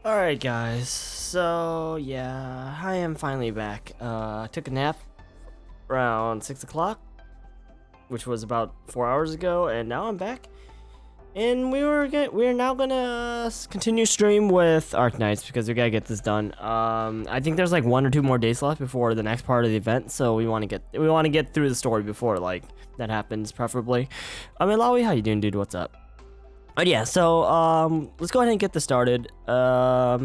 Alright guys, so yeah, I am finally back. I took a nap around 6 o'clock, which was about 4 hours ago, and now I'm back. And we're now gonna continue stream with Arknights because we gotta get this done. I think there's like 1 or 2 more days left before the next part of the event, so we want to get through the story before like that happens, preferably. I mean, Lawi, how you doing, dude? What's up? But yeah, so let's go ahead and get this started. Or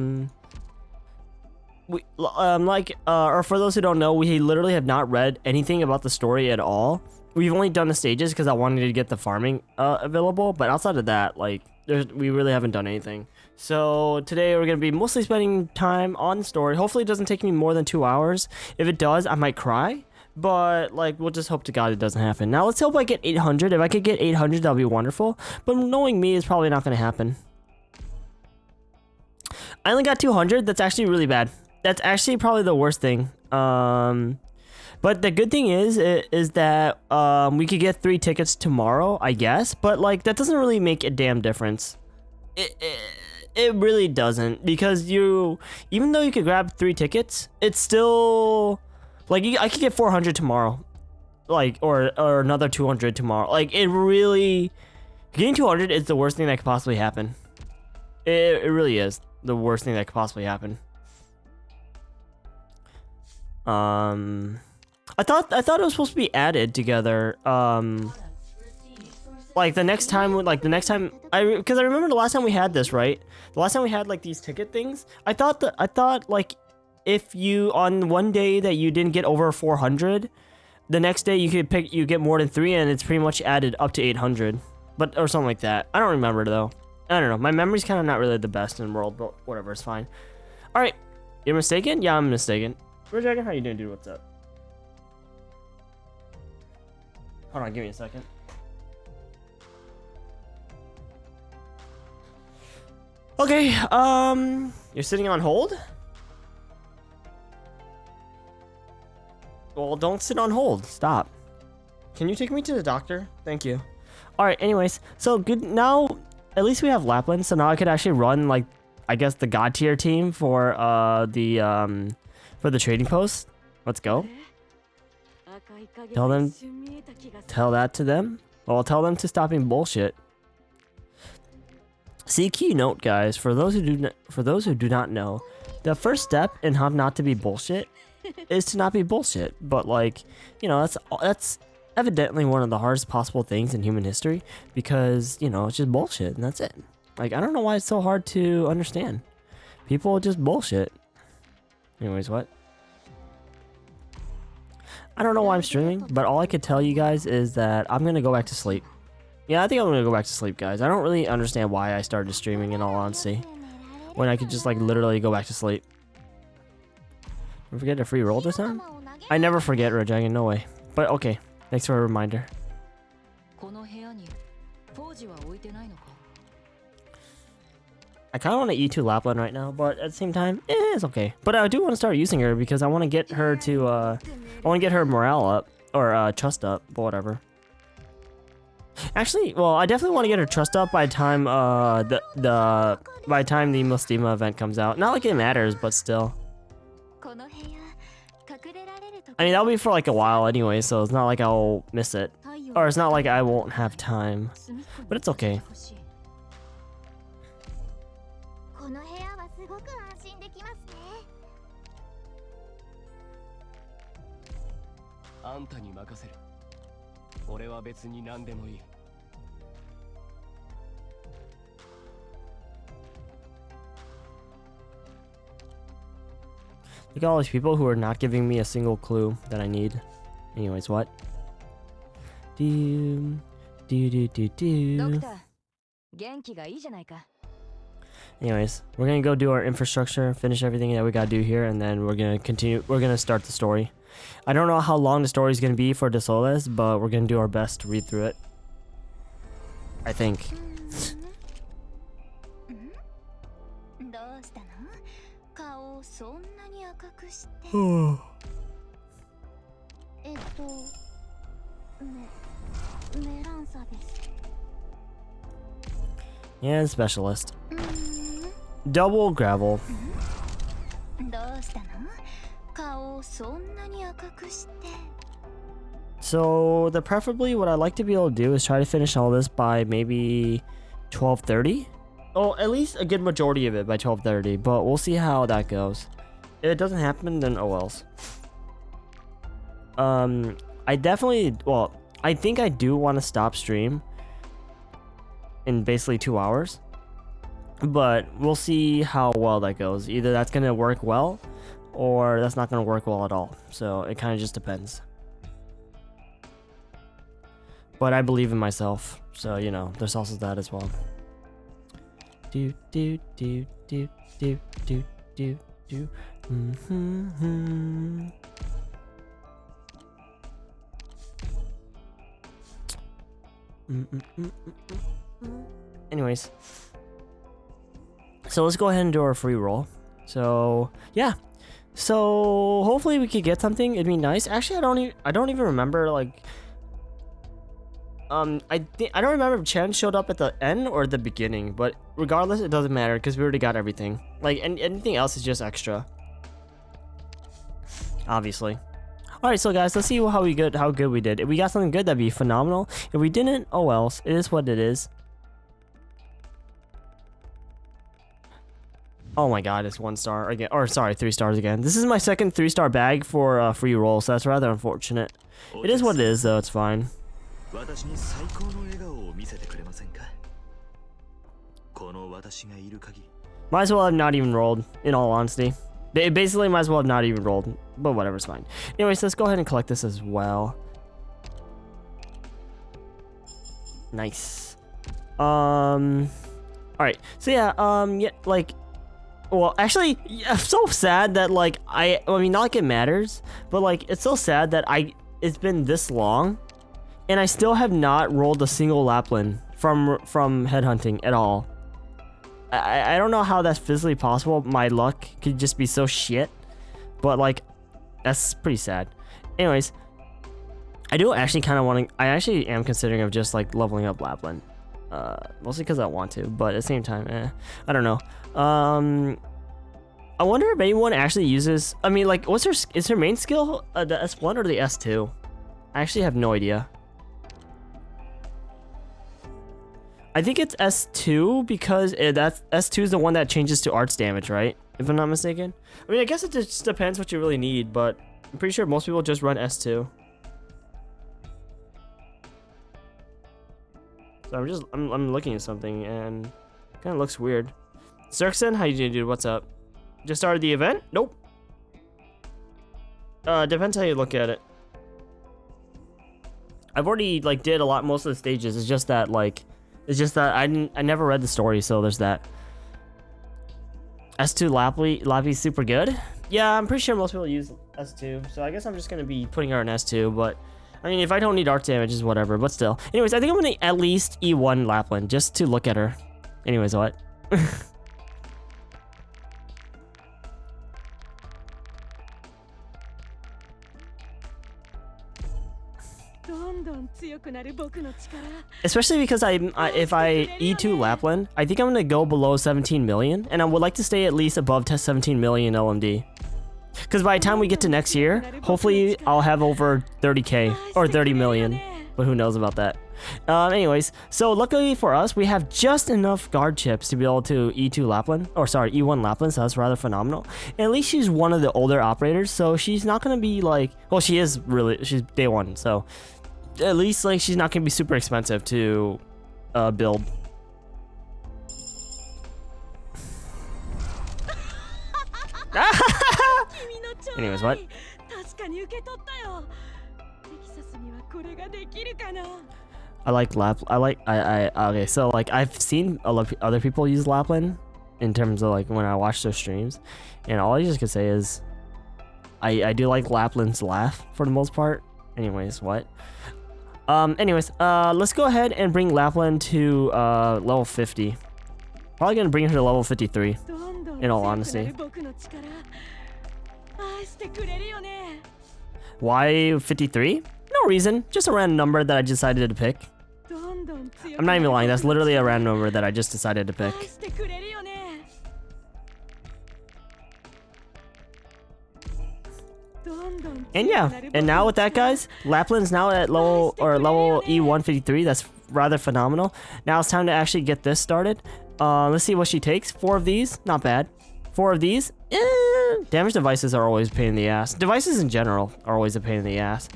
for those who don't know, we literally have not read anything about the story at all. We've only done the stages because I wanted to get the farming available, but outside of that, like, we really haven't done anything. So today we're gonna be mostly spending time on the story. Hopefully it doesn't take me more than 2 hours. If it does, I might cry. But like, we'll just hope to God it doesn't happen. Now let's hope I get 800. If I could get 800, that'll be wonderful. But knowing me, it's probably not gonna happen. I only got 200. That's actually really bad. That's actually probably the worst thing. But the good thing is that we could get 3 tickets tomorrow, I guess. But like, that doesn't really make a damn difference. It really doesn't, because even though you could grab 3 tickets, it's still like, I could get 400 tomorrow, like, or another 200 tomorrow. Like, it really, getting 200 is the worst thing that could possibly happen. It really is the worst thing that could possibly happen. I thought it was supposed to be added together. Like the next time, because I remember the last time we had this, right? The last time we had like these ticket things, I thought like, if you on one day that you didn't get over 400, the next day you get more than 3, and it's pretty much added up to 800, or something like that. I don't remember though. I don't know. My memory's kind of not really the best in the world, but whatever, it's fine. All right, you're mistaken? Yeah, I'm mistaken. Dragon, how you doing, dude? What's up? Hold on, give me a second. Okay, you're sitting on hold? Well, don't sit on hold. Stop. Can you take me to the doctor? Thank you. All right, anyways, so good. Now, at least we have Lapland, so now I could actually run, like, I guess the god tier team for the trading post. Let's go. Tell that to them. Well, tell them to stop being bullshit. See, keynote, guys, for those who do not know, the first step in how not to be bullshit is to not be bullshit. But like, you know, that's evidently one of the hardest possible things in human history, because, you know, it's just bullshit and that's it. Like, I don't know why it's so hard to understand. People just bullshit. Anyways, what? I don't know why I'm streaming, but all I could tell you guys is that I'm gonna go back to sleep. Yeah, I think I'm gonna go back to sleep, guys. I don't really understand why I started streaming, in all honesty, when I could just like literally go back to sleep. Forget a free roll this time? I never forget, Red Dragon, no way. But okay, thanks for a reminder. I kind of want to E2 Lapland right now, but at the same time, it's okay. But I do want to start using her because I want to get her to, I want to get her morale up, or trust up, but whatever. Actually, well, I definitely want to get her trust up by the time by the time the Mostima event comes out. Not like it matters, but still. I mean, that'll be for like a while anyway, so it's not like I'll miss it. Or it's not like I won't have time. But it's okay. Look at all these people who are not giving me a single clue that I need. Anyways, what? Anyways, we're gonna go do our infrastructure, finish everything that we gotta do here, and then we're gonna continue. We're gonna start the story. I don't know how long the story is gonna be for Dossoles, but we're gonna do our best to read through it. I think. Yeah, specialist. double gravel. どうしたの？顔をそんなに赤くして。 So preferably what I'd like to be able to do is try to finish all this by maybe 12:30. Oh, at least a good majority of it by 12:30, but we'll see how that goes. If it doesn't happen, then oh wells. I definitely, well, I think I do want to stop stream in basically 2 hours, but we'll see how well that goes. Either that's gonna work well, or that's not gonna work well at all. So it kind of just depends. But I believe in myself, so you know, there's also that as well. Do do do do do do do do. Mm-hmm. Anyways, so let's go ahead and do our free roll. So yeah, so hopefully we could get something. It'd be nice. Actually, I don't even remember, like, I don't remember if Chen showed up at the end or the beginning, but regardless, it doesn't matter because we already got everything. Like, anything else is just extra, obviously. All right, so guys, let's see how good we did. If we got something good, that'd be phenomenal. If we didn't, oh well, it is what it is. Oh my god, it's 1 star again, or sorry, 3 stars again. This is my second 3-star bag for free roll, so that's rather unfortunate. It is what it is, though. It's fine. Might as well have not even rolled, in all honesty. Basically, might as well have not even rolled, but whatever, it's fine. Anyways, let's go ahead and collect this as well. Nice. Alright, so yeah, yeah, like, well, actually, I'm so sad that, like, I mean, not like it matters, but, like, it's so sad that it's been this long, and I still have not rolled a single Lapland from headhunting at all. I don't know how that's physically possible. My luck could just be so shit, but, like, that's pretty sad. Anyways, I do actually kind of want to, I actually am considering of just, like, leveling up Lapland. Mostly because I want to, but at the same time, I don't know. I wonder if anyone actually uses, I mean, like, is her main skill the S1 or the S2? I actually have no idea. I think it's S2 because that's S2 is the one that changes to arts damage, right? If I'm not mistaken. I mean, I guess it just depends what you really need, but I'm pretty sure most people just run S2. So I'm looking at something and it kind of looks weird. Zerkson, how you doing, dude? What's up? Just started the event? Nope. Depends how you look at it. I've already, like, did a lot, most of the stages. It's just that, like, I never read the story, so there's that. S2 Lappy's super good. Yeah, I'm pretty sure most people use S2, so I guess I'm just gonna be putting her in S2, but I mean, if I don't need art damages, whatever, but still. Anyways, I think I'm gonna at least E1 Lapland just to look at her. Anyways, what? Especially because if I E2 Lapland, I think I'm gonna go below 17 million, and I would like to stay at least above 17 million LMD. Because by the time we get to next year, hopefully I'll have over 30k or 30 million, but who knows about that. Anyways, so luckily for us, we have just enough guard chips to be able to E2 Lapland, or sorry, E1 Lapland, so that's rather phenomenal. And at least she's one of the older operators, so she's not gonna be like, well, she's day 1, so at least, like, she's not gonna be super expensive to build. Anyways, what? Okay, so, like, I've seen a lot of other people use Lapland in terms of, like, when I watch their streams, and all I just can say is I do like Lapland's laugh for the most part. Anyways, what? Let's go ahead and bring Lapland to level 50. Probably gonna bring her to level 53, in all honesty. Why 53? No reason, just a random number that I decided to pick. I'm not even lying, that's literally a random number that I just decided to pick. And yeah, and now with that, guys, Lapland's now at level E153. That's rather phenomenal. Now it's time to actually get this started. Let's see what she takes. 4 of these, not bad. 4 of these, damage devices are always a pain in the ass. Devices in general are always a pain in the ass.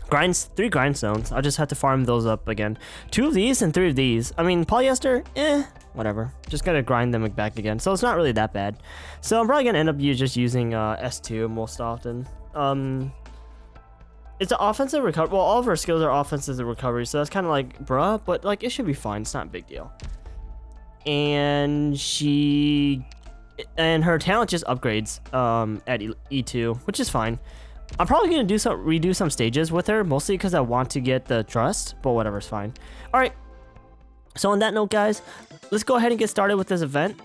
Grinds, 3 grindstones. I'll just have to farm those up again. 2 of these and 3 of these. I mean, polyester, whatever. Just gotta grind them back again. So it's not really that bad. So I'm probably gonna end up just using S2 most often. It's an offensive recovery. Well, all of her skills are offensive recovery, so that's kind of like, bruh, but like it should be fine. It's not a big deal. And her talent just upgrades at E2, which is fine. I'm probably gonna redo some stages with her, mostly because I want to get the trust, but whatever's fine. All right. So on that note, guys, let's go ahead and get started with this event.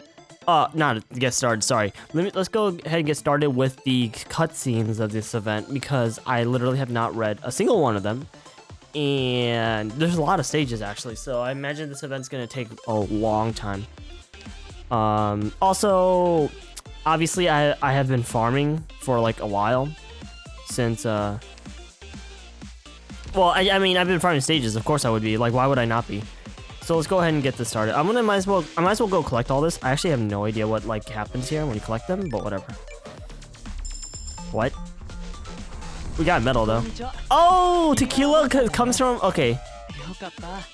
Not get started, sorry. Let's go ahead and get started with the cutscenes of this event, because I literally have not read a single one of them. And there's a lot of stages, actually, so I imagine this event's gonna take a long time. Also, obviously, I have been farming for like a while. Since, well, I mean, I've been farming stages. Of course I would be. Like, why would I not be? So let's go ahead and get this started. I might as well go collect all this. I actually have no idea what, like, happens here when you collect them, but whatever. What? We got metal, though. Oh, tequila comes from... Okay.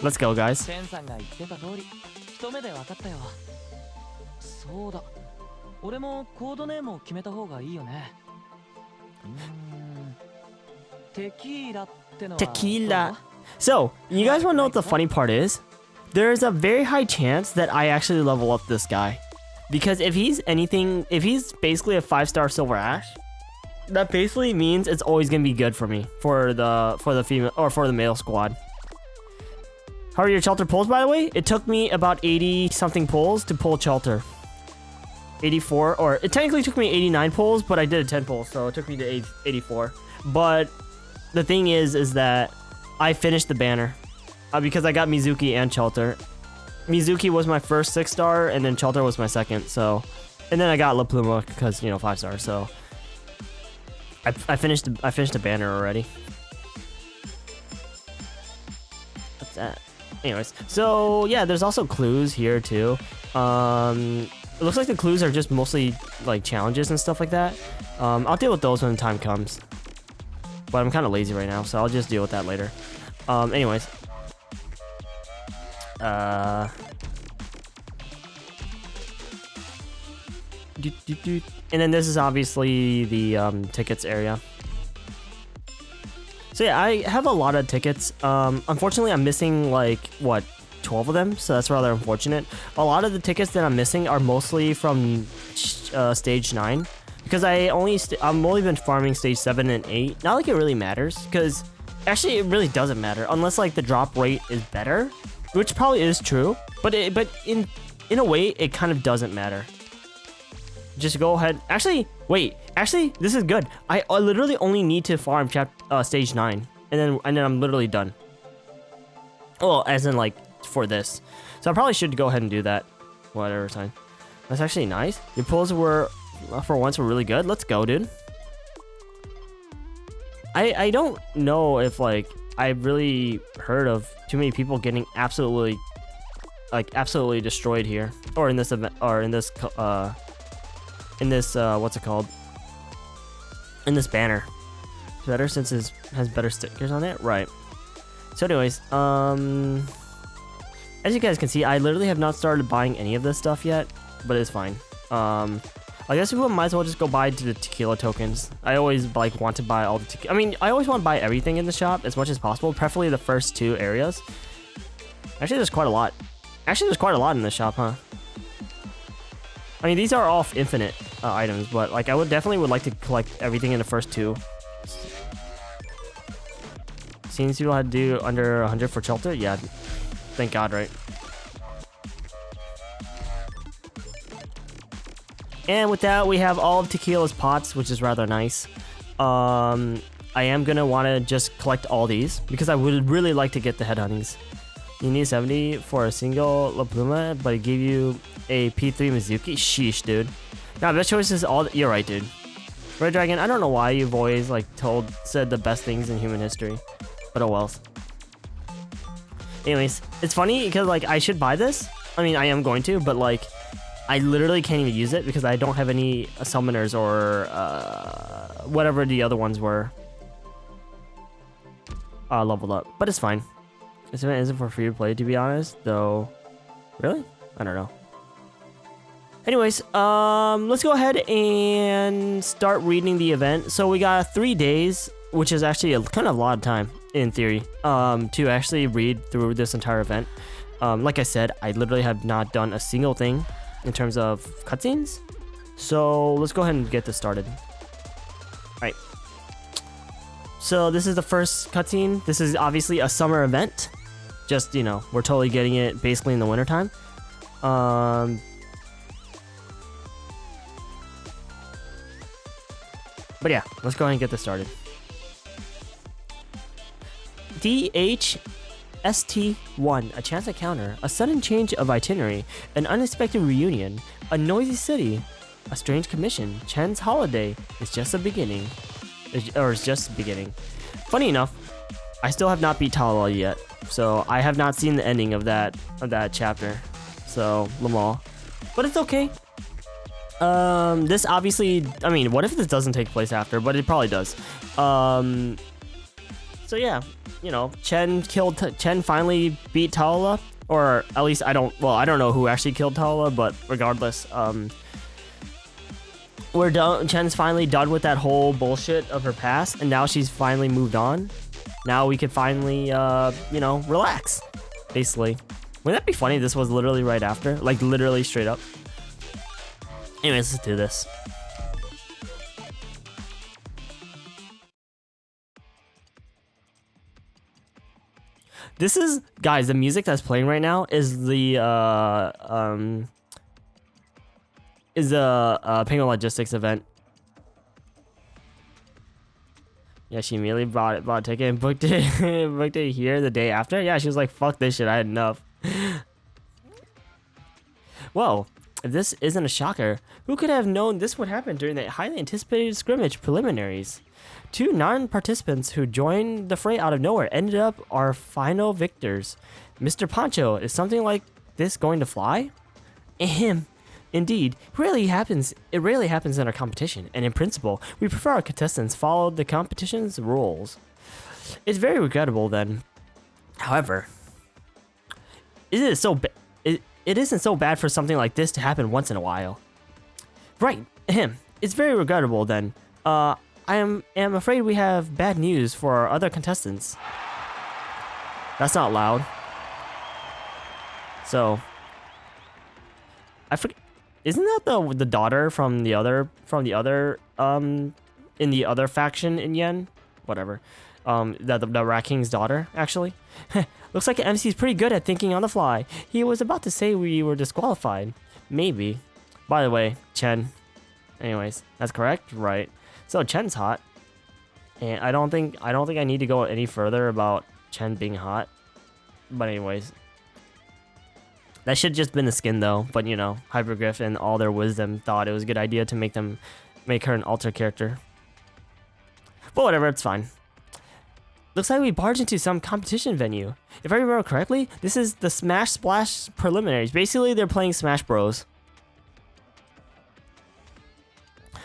Let's go, guys. Tequila. So, you guys want to know what the funny part is? There's a very high chance that I actually level up this guy. Because if he's basically a 5-star silver ash, that basically means it's always gonna be good for me for the female or for the male squad. How are your Chelter pulls, by the way? It took me about 80 something pulls to pull Chelter. 84, or it technically took me 89 pulls, but I did a 10 pull, so it took me to 84. But the thing is that I finished the banner because I got Mizuki and Chelter. Mizuki was my first 6-star, and then Chelter was my second. So, and then I got La Pluma because 5 stars. So I finished the banner already. What's that? Anyways, so yeah, there's also clues here too. It looks like the clues are just mostly like challenges and stuff like that. I'll deal with those when the time comes. But I'm kind of lazy right now, so I'll just deal with that later. Anyways. And then this is obviously the tickets area. So yeah, I have a lot of tickets. Unfortunately, I'm missing like, what, 12 of them, so that's rather unfortunate. A lot of the tickets that I'm missing are mostly from stage 9, because I've only been farming stage 7 and 8. Not like it really matters, because actually it really doesn't matter unless like the drop rate is better, which probably is true, but in a way it kind of doesn't matter. Just go ahead. Actually, wait. Actually, this is good. I literally only need to farm stage 9, and then I'm literally done. Well, as in like for this, so I probably should go ahead and do that. Whatever time. That's actually nice. Your pulls were, for once, were really good. Let's go, dude. I don't know if like I've really heard of too many people getting absolutely destroyed here, or in this event, or in this what's it called? In this banner. It's better since it has better stickers on it, right? So anyways, as you guys can see, I literally have not started buying any of this stuff yet, but it's fine. I guess we might as well just go buy the tequila tokens. I always like want to buy all the tequila. I mean, I always want to buy everything in the shop as much as possible, preferably the first 2 areas. Actually, there's quite a lot. Actually, there's quite a lot in the shop, huh? I mean, these are all infinite items, but like I would like to collect everything in the first 2. Seems people had to do under 100 for Shelter? Yeah, thank God, right? And with that, we have all of Tequila's pots, which is rather nice. I am gonna want to just collect all these because I would really like to get the headhuntings. You need 70 for a single La Pluma, but it gave you a P3 Mizuki. Sheesh, dude. Now, best choice is all. You're right, dude. Red Dragon, I don't know why you've always like said the best things in human history, but oh well. Anyways, it's funny because like I should buy this. I mean, I am going to, but like I literally can't even use it because I don't have any summoners or whatever the other ones were leveled up. But it's fine. This event isn't for free to play, to be honest, though. Really? I don't know. Anyways, let's go ahead and start reading the event. So we got 3 days, which is actually kind of a lot of time in theory, to actually read through this entire event. Like I said, I literally have not done a single thing in terms of cutscenes. So let's go ahead and get this started. All right. So this is the first cutscene. This is obviously a summer event. Just, you know, we're totally getting it basically in the wintertime. But yeah, let's go ahead and get this started. DHST1, a chance encounter, a sudden change of itinerary, an unexpected reunion, a noisy city, a strange commission. Chen's holiday is just a beginning. It's just beginning. Funny enough, I still have not beat Talala yet, so I have not seen the ending of that chapter. So, Lamal. But it's okay. This obviously, I mean, what if this doesn't take place after? But it probably does. So yeah, you know, Chen finally beat Talala, or at least I don't know who actually killed Talala, but regardless, we're done. Chen's finally done with that whole bullshit of her past, and now she's finally moved on. Now we can finally, you know, relax, basically. Wouldn't that be funny? This was literally right after, like literally straight up. Anyways, let's do this. This is, guys, the music that's playing right now is the Penguin Logistics event. Yeah, she immediately bought a ticket and booked it here the day after. Yeah, she was like, "Fuck this shit, I had enough." Whoa. If this isn't a shocker, who could have known this would happen during the highly anticipated scrimmage preliminaries? 2 non-participants who joined the fray out of nowhere ended up our final victors. Mr. Poncho, is something like this going to fly? Ahem. Indeed, it rarely happens in our competition, and in principle, we prefer our contestants follow the competition's rules. It's very regrettable then. However, it isn't so bad for something like this to happen once in a while. Right, it's very regrettable then. I am afraid we have bad news for our other contestants. That's not loud. So, I forget. Isn't that the daughter from the other in the other faction in Yen? Whatever. The Rat King's daughter, actually. Looks like MC's pretty good at thinking on the fly. He was about to say we were disqualified. Maybe. By the way, Chen. Anyways, that's correct, right? So Chen's hot, and I don't think I need to go any further about Chen being hot. But anyways, that should just been the skin though. But you know, Hypergriff and all their wisdom thought it was a good idea to make her an alter character. But whatever, it's fine. Looks like we barged into some competition venue. If I remember correctly, this is the Smash Splash preliminaries. Basically, they're playing Smash Bros.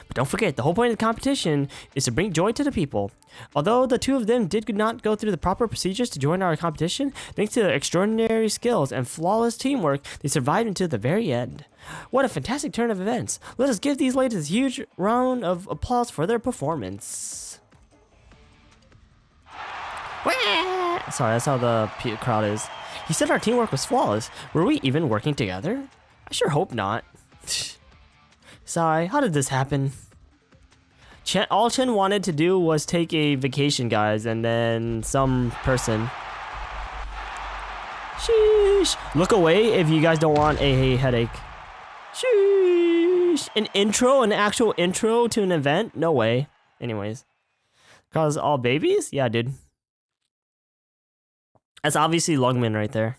But don't forget, the whole point of the competition is to bring joy to the people. Although the 2 of them did not go through the proper procedures to join our competition, thanks to their extraordinary skills and flawless teamwork, they survived until the very end. What a fantastic turn of events. Let us give these ladies a huge round of applause for their performance. Sorry, that's how the crowd is. He said our teamwork was flawless. Were we even working together? I sure hope not. Sigh, how did this happen? All Chen wanted to do was take a vacation, guys, and then some person... Sheesh. Look away if you guys don't want a headache. Sheesh. An actual intro to an event? No way. Anyways. Cause all babies? Yeah, dude. That's obviously Lungman right there.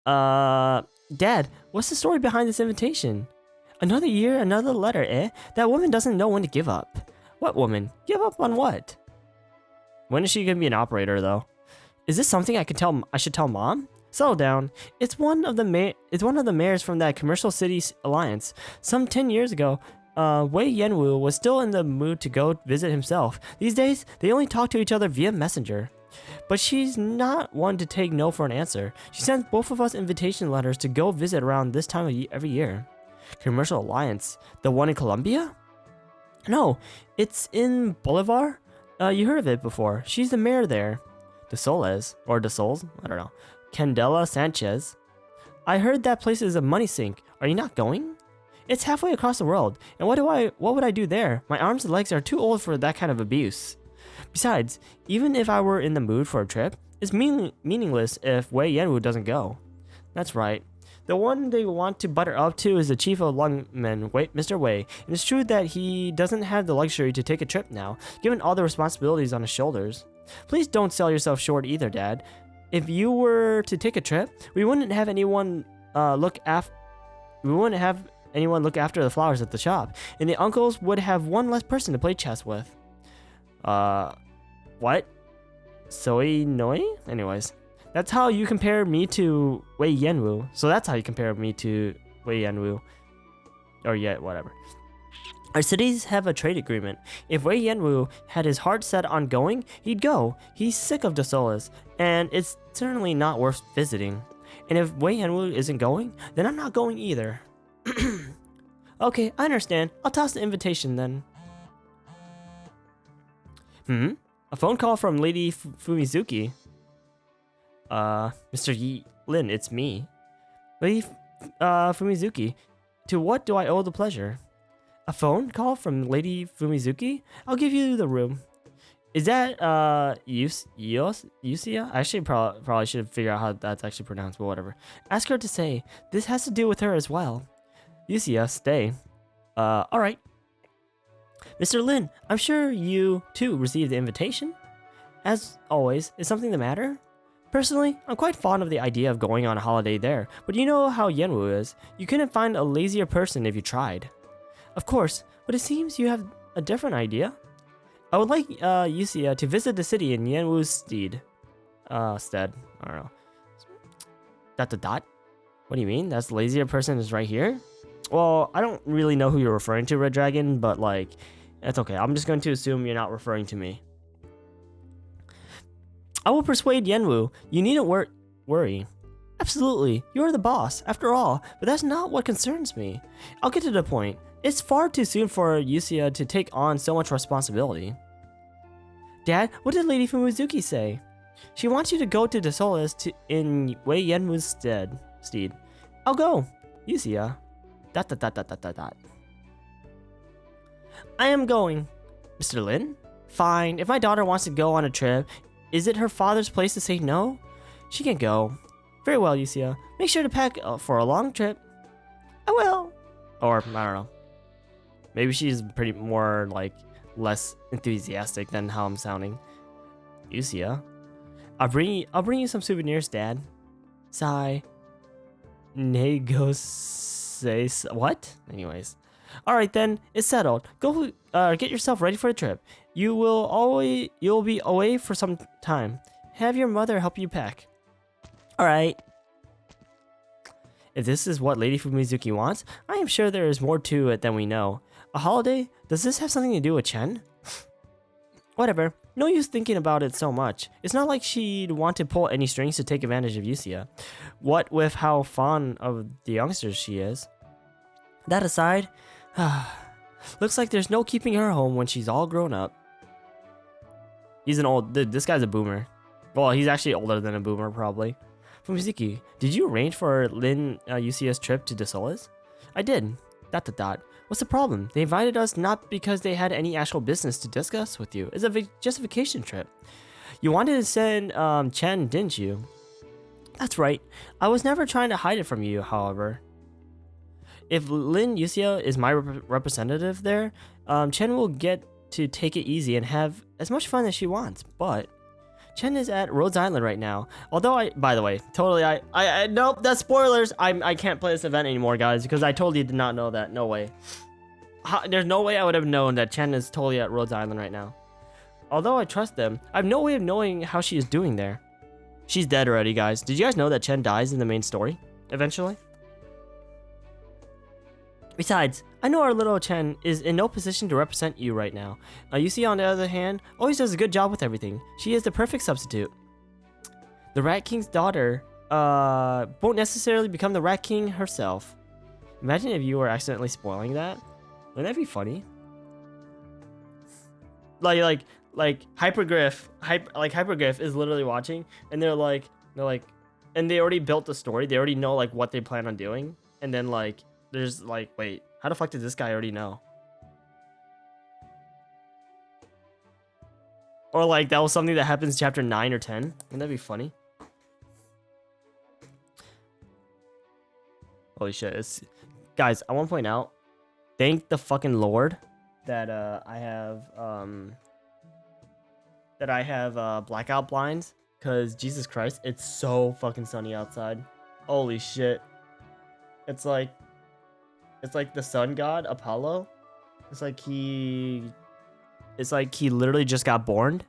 Dad, what's the story behind this invitation? Another year, another letter, eh? That woman doesn't know when to give up. What woman? Give up on what? When is she gonna be an operator, though? Is this something I should tell Mom? Settle down. It's one of the mayors from that Commercial Cities Alliance. Some 10 years ago, Wei Yanwu was still in the mood to go visit himself. These days, they only talk to each other via messenger. But she's not one to take no for an answer. She sends both of us invitation letters to go visit around this time of every year. Commercial Alliance? The one in Colombia? No, it's in Bolivar. You heard of it before. She's the mayor there. Dossoles, or Dossoles, I don't know. Candela Sanchez. I heard that place is a money sink. Are you not going? It's halfway across the world, and what would I do there? My arms and legs are too old for that kind of abuse. Besides, even if I were in the mood for a trip, it's meaningless if Wei Yanwu doesn't go. That's right. The one they want to butter up to is the chief of lungmen, Mr. Wei, and it's true that he doesn't have the luxury to take a trip now, given all the responsibilities on his shoulders. Please don't sell yourself short either, Dad. If you were to take a trip, we wouldn't have anyone look after the flowers at the shop, and the uncles would have one less person to play chess with. What? Soy noi? Anyways, that's how you compare me to Wei Yanwu. So that's how you compare me to Wei Yanwu. Or yet, whatever. Our cities have a trade agreement. If Wei Yanwu had his heart set on going, he'd go. He's sick of Dossoles, and it's certainly not worth visiting. And if Wei Yanwu isn't going, then I'm not going either. Okay, I understand. I'll toss the invitation then. A phone call from Lady Fumizuki. Mr. Lin, it's me. Lady Fumizuki, to what do I owe the pleasure? A phone call from Lady Fumizuki? I'll give you the room. Is that, Yusia? I actually probably should figure out how that's actually pronounced, but whatever. Ask her to say, this has to do with her as well. Yusia, stay. Alright. Mr. Lin, I'm sure you, too, received the invitation? As always, is something the matter? Personally, I'm quite fond of the idea of going on a holiday there, but you know how Yanwu is. You couldn't find a lazier person if you tried. Of course, but it seems you have a different idea. I would like Yusia to visit the city in Yanwu's stead. I don't know. Dot. What do you mean? That's the lazier person is right here? Well, I don't really know who you're referring to, Red Dragon, but like, it's okay. I'm just going to assume you're not referring to me. I will persuade Yanwu. You needn't worry. Absolutely, you're the boss, after all, but that's not what concerns me. I'll get to the point. It's far too soon for Yusia to take on so much responsibility. Dad, what did Lady Fumizuki say? She wants you to go to Dossoles in Wei Yanwu's stead. I'll go. Yusia. ... I am going. Mr. Lin? Fine, if my daughter wants to go on a trip, is it her father's place to say no? She can go. Very well, Yusia. Make sure to pack for a long trip. I will. Or, I don't know. Maybe she's pretty more, like, less enthusiastic than how I'm sounding. Yusia. I'll bring you some souvenirs, Dad. Sigh. Negociate. What? Anyways. Alright then, it's settled. Go get yourself ready for the trip. You'll be away for some time. Have your mother help you pack. Alright. If this is what Lady Fumizuki wants, I am sure there is more to it than we know. A holiday? Does this have something to do with Chen? Whatever. No use thinking about it so much. It's not like she'd want to pull any strings to take advantage of Yusia. What with how fond of the youngsters she is. That aside, looks like there's no keeping her home when she's all grown up. This guy's a boomer. Well, he's actually older than a boomer, probably. Fumizuki, did you arrange for Lin Yusia's trip to Dossoles? I did. ... What's the problem? They invited us not because they had any actual business to discuss with you. It's just a vacation trip. You wanted to send Chen, didn't you? That's right. I was never trying to hide it from you, however. If Lin Yusia is my representative there, Chen will get to take it easy and have as much fun as she wants, but... Chen is at Rhodes Island right now. Although by the way, totally, nope, that's spoilers. I can't play this event anymore, guys, because I totally did not know that. No way. There's no way I would have known that Chen is totally at Rhodes Island right now. Although I trust them, I have no way of knowing how she is doing there. She's dead already, guys. Did you guys know that Chen dies in the main story eventually? Besides, I know our little Chen is in no position to represent you right now. Yusi, on the other hand, always does a good job with everything. She is the perfect substitute. The Rat King's daughter won't necessarily become the Rat King herself. Imagine if you were accidentally spoiling that. Wouldn't that be funny? Like Hypergriff is literally watching, and they're like, and they already built the story. They already know like what they plan on doing, and then like. There's like, wait, how the fuck did this guy already know? Or like that was something that happens in chapter 9 or 10. Wouldn't that be funny? Holy shit. Guys, I want to point out, thank the fucking Lord that I have blackout blinds, because Jesus Christ, it's so fucking sunny outside. Holy shit. It's like the sun god, Apollo. It's like he literally just got born.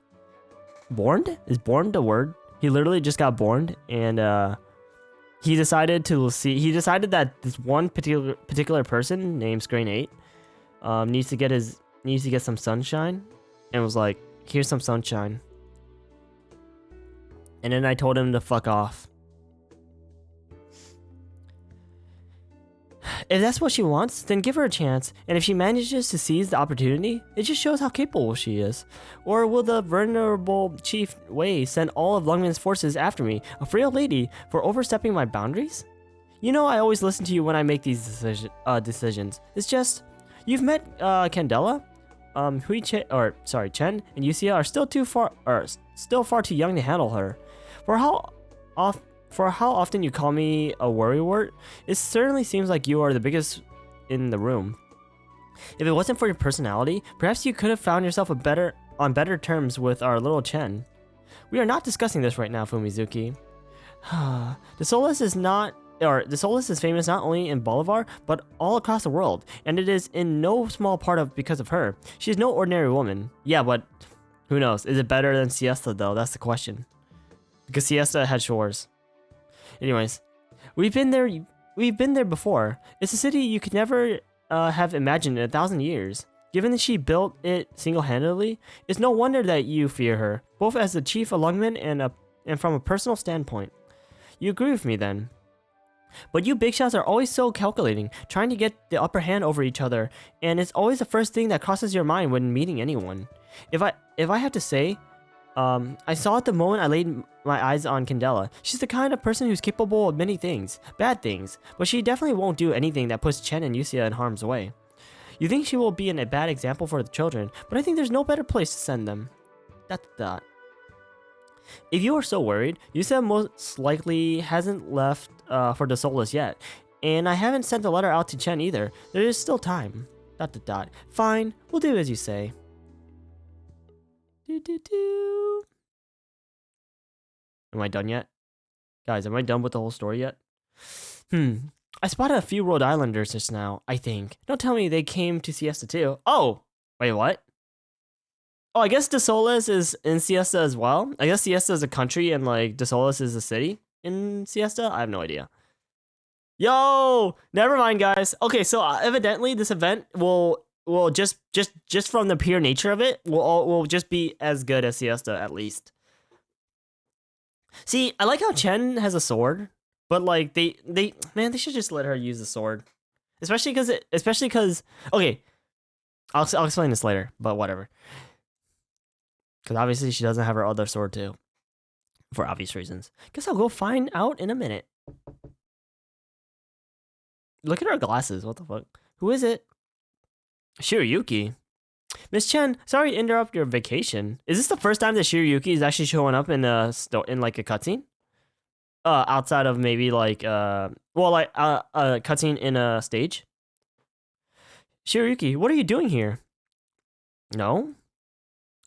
Born? Is born the word? He literally just got born, and he decided that this one particular person named Screen 8 needs to get some sunshine, and was like, here's some sunshine. And then I told him to fuck off. If that's what she wants, then give her a chance, and if she manages to seize the opportunity, it just shows how capable she is. Or will the venerable Chief Wei send all of Lungman's forces after me, a frail lady, for overstepping my boundaries? You know I always listen to you when I make these decisions. It's just, you've met Candela, Chen and Yusia are still far too young to handle her. For how often you call me a worrywart, it certainly seems like you are the biggest in the room. If it wasn't for your personality, perhaps you could have found yourself on better terms with our little Chen. We are not discussing this right now, Fumizuki. Dossoles is famous not only in Bolivar, but all across the world, and it is in no small part because of her. She is no ordinary woman. Yeah, but who knows? Is it better than Siesta, though? That's the question. Because Siesta had shores. Anyways, we've been there before. It's a city you could never have imagined in 1,000 years. Given that she built it single-handedly, it's no wonder that you fear her, both as the chief of Lungmen and from a personal standpoint. You agree with me then? But you big shots are always so calculating, trying to get the upper hand over each other, and it's always the first thing that crosses your mind when meeting anyone. If I have to say, I saw at the moment I laid my eyes on Candela. She's the kind of person who's capable of many things, bad things, but she definitely won't do anything that puts Chen and Yusia in harm's way. You think she will be a bad example for the children, but I think there's no better place to send them. ... If you are so worried, Yusia most likely hasn't left for Dossoles yet, and I haven't sent a letter out to Chen either. There is still time. ... Fine, we'll do as you say. Am I done yet? Guys, am I done with the whole story yet? I spotted a few Rhode Islanders just now, I think. Don't tell me they came to Siesta too. Oh! Wait, what? Oh, I guess Dossoles is in Siesta as well? I guess Siesta is a country and like Dossoles is a city in Siesta? I have no idea. Yo! Never mind, guys. Okay, so evidently this event will just from the pure nature of it, will just be as good as Siesta at least. See, I like how Chen has a sword, but like they should just let her use the sword, especially because okay, I'll explain this later, but whatever. Because obviously she doesn't have her other sword too, for obvious reasons. Guess I'll go find out in a minute. Look at her glasses. What the fuck? Who is it? Shiryuki. Miss Chen, sorry to interrupt your vacation. Is this the first time that Shiryuki is actually showing up in like a cutscene? Outside of maybe like a cutscene in a stage. Shiryuki, what are you doing here? No?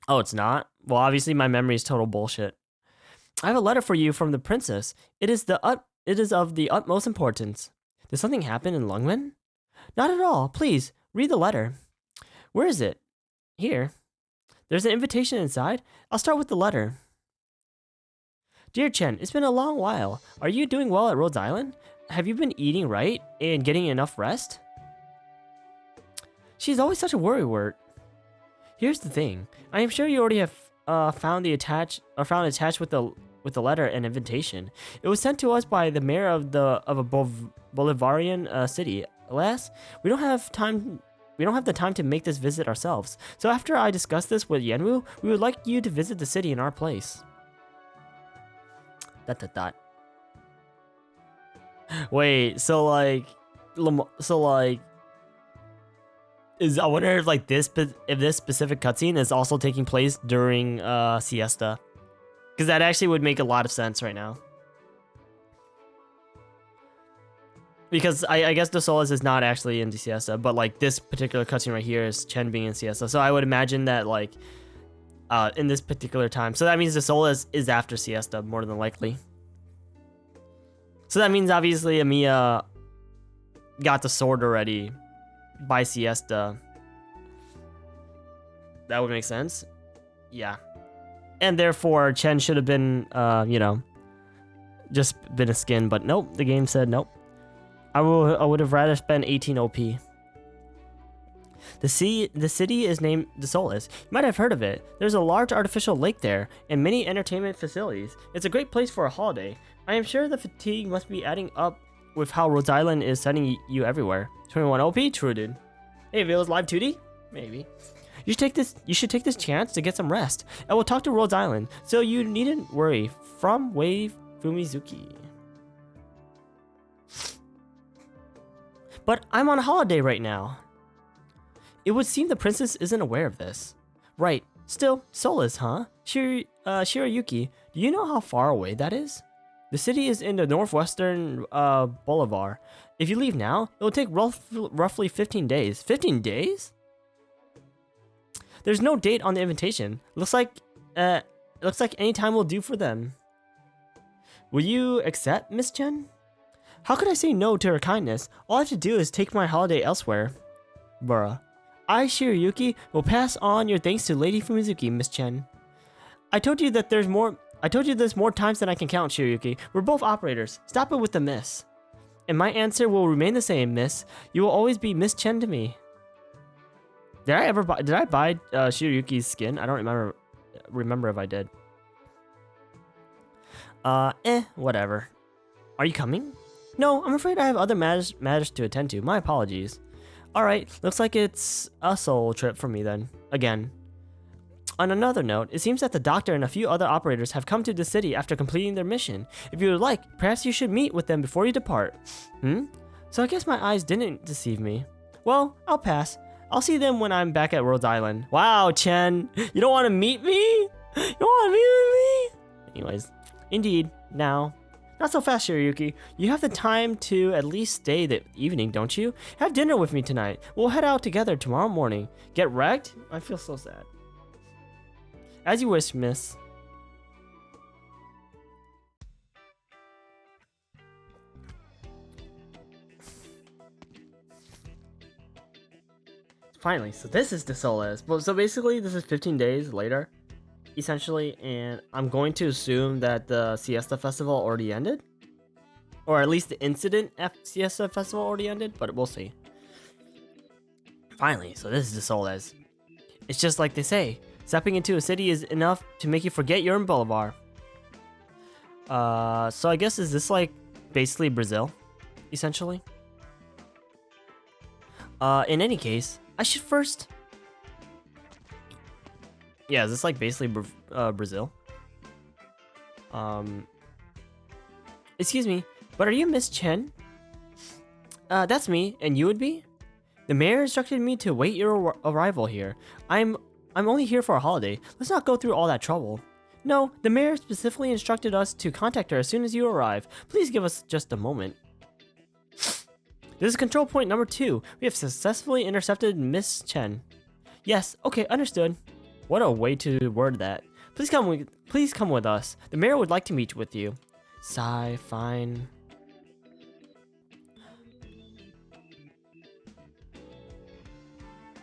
Oh, it's not? Well, obviously my memory is total bullshit. I have a letter for you from the princess. It is of the utmost importance. Did something happen in Lungmen? Not at all. Please, read the letter. Where is it? Here. There's an invitation inside. I'll start with the letter. Dear Chen, it's been a long while. Are you doing well at Rhodes Island? Have you been eating right and getting enough rest? She's always such a worrywart. Here's the thing. I am sure you already have found attached with the letter an invitation. It was sent to us by the mayor of a Bolivarian city. Alas, we don't have the time to make this visit ourselves. So after I discuss this with Yenwu, we would like you to visit the city in our place. ... Wait, so like, I wonder if like this specific cutscene is also taking place during siesta, because that actually would make a lot of sense right now. Because I guess Dossoles is not actually in the siesta, but like this particular cutscene right here is Chen being in siesta. So I would imagine that like in this particular time. So that means Dossoles is after siesta more than likely. So that means obviously Amiya got the sword already by siesta. That would make sense. Yeah. And therefore Chen should have been you know, just been a skin, but nope, the game said nope. I would have rather spent 18 OP. The city is named Dossoles. You might have heard of it. There's a large artificial lake there and many entertainment facilities. It's a great place for a holiday. I am sure the fatigue must be adding up with how Rhodes Island is sending you everywhere. 21 OP? True, dude. Hey, if it was live 2D? Maybe. You should take this chance to get some rest. I will talk to Rhodes Island, so you needn't worry. From Wave Fumizuki. But I'm on a holiday right now. It would seem the princess isn't aware of this. Right. Still, Dossoles, huh? Shirayuki, do you know how far away that is? The city is in the northwestern Bolivar. If you leave now, it will take roughly 15 days. 15 days? There's no date on the invitation. Looks like any time will do for them. Will you accept, Miss Chen? How could I say no to her kindness? All I have to do is take my holiday elsewhere. Bruh. I, Shirayuki, will pass on your thanks to Lady Fumizuki, Miss Chen. I told you there's more times than I can count, Shirayuki. We're both operators. Stop it with the miss. And my answer will remain the same, miss. You will always be Miss Chen to me. Did I buy Shirayuki's skin? I don't remember if I did. Whatever. Are you coming? No, I'm afraid I have other matters to attend to. My apologies. Alright, looks like it's a solo trip for me then. Again. On another note, it seems that the doctor and a few other operators have come to the city after completing their mission. If you would like, perhaps you should meet with them before you depart. So I guess my eyes didn't deceive me. Well, I'll pass. I'll see them when I'm back at Rhodes Island. Wow, Chen, you don't want to meet me? You don't want to meet with me? Anyways, indeed, now. Not so fast, Shirayuki. You have the time to at least stay the evening, don't you? Have dinner with me tonight. We'll head out together tomorrow morning. Get wrecked? I feel so sad. As you wish, miss. Finally, so this is Dossoles. Well, so basically, this is 15 days later, essentially, and I'm going to assume that the Siesta Festival already ended. Or at least the incident at Siesta Festival already ended, but we'll see. Finally, so this is Dossoles. It's just like they say, stepping into a city is enough to make you forget you're in Bolivar. So I guess is this like basically Brazil, essentially? In any case, I should first... Yeah, is this like basically Brazil? Excuse me, but are you Miss Chen? That's me, and you would be? The mayor instructed me to wait your arrival here. I'm only here for a holiday. Let's not go through all that trouble. No, the mayor specifically instructed us to contact her as soon as you arrive. Please give us just a moment. This is control point number 2. We have successfully intercepted Miss Chen. Yes, okay, understood. What a way to word that. Please come with us. The mayor would like to meet with you. Sigh, fine.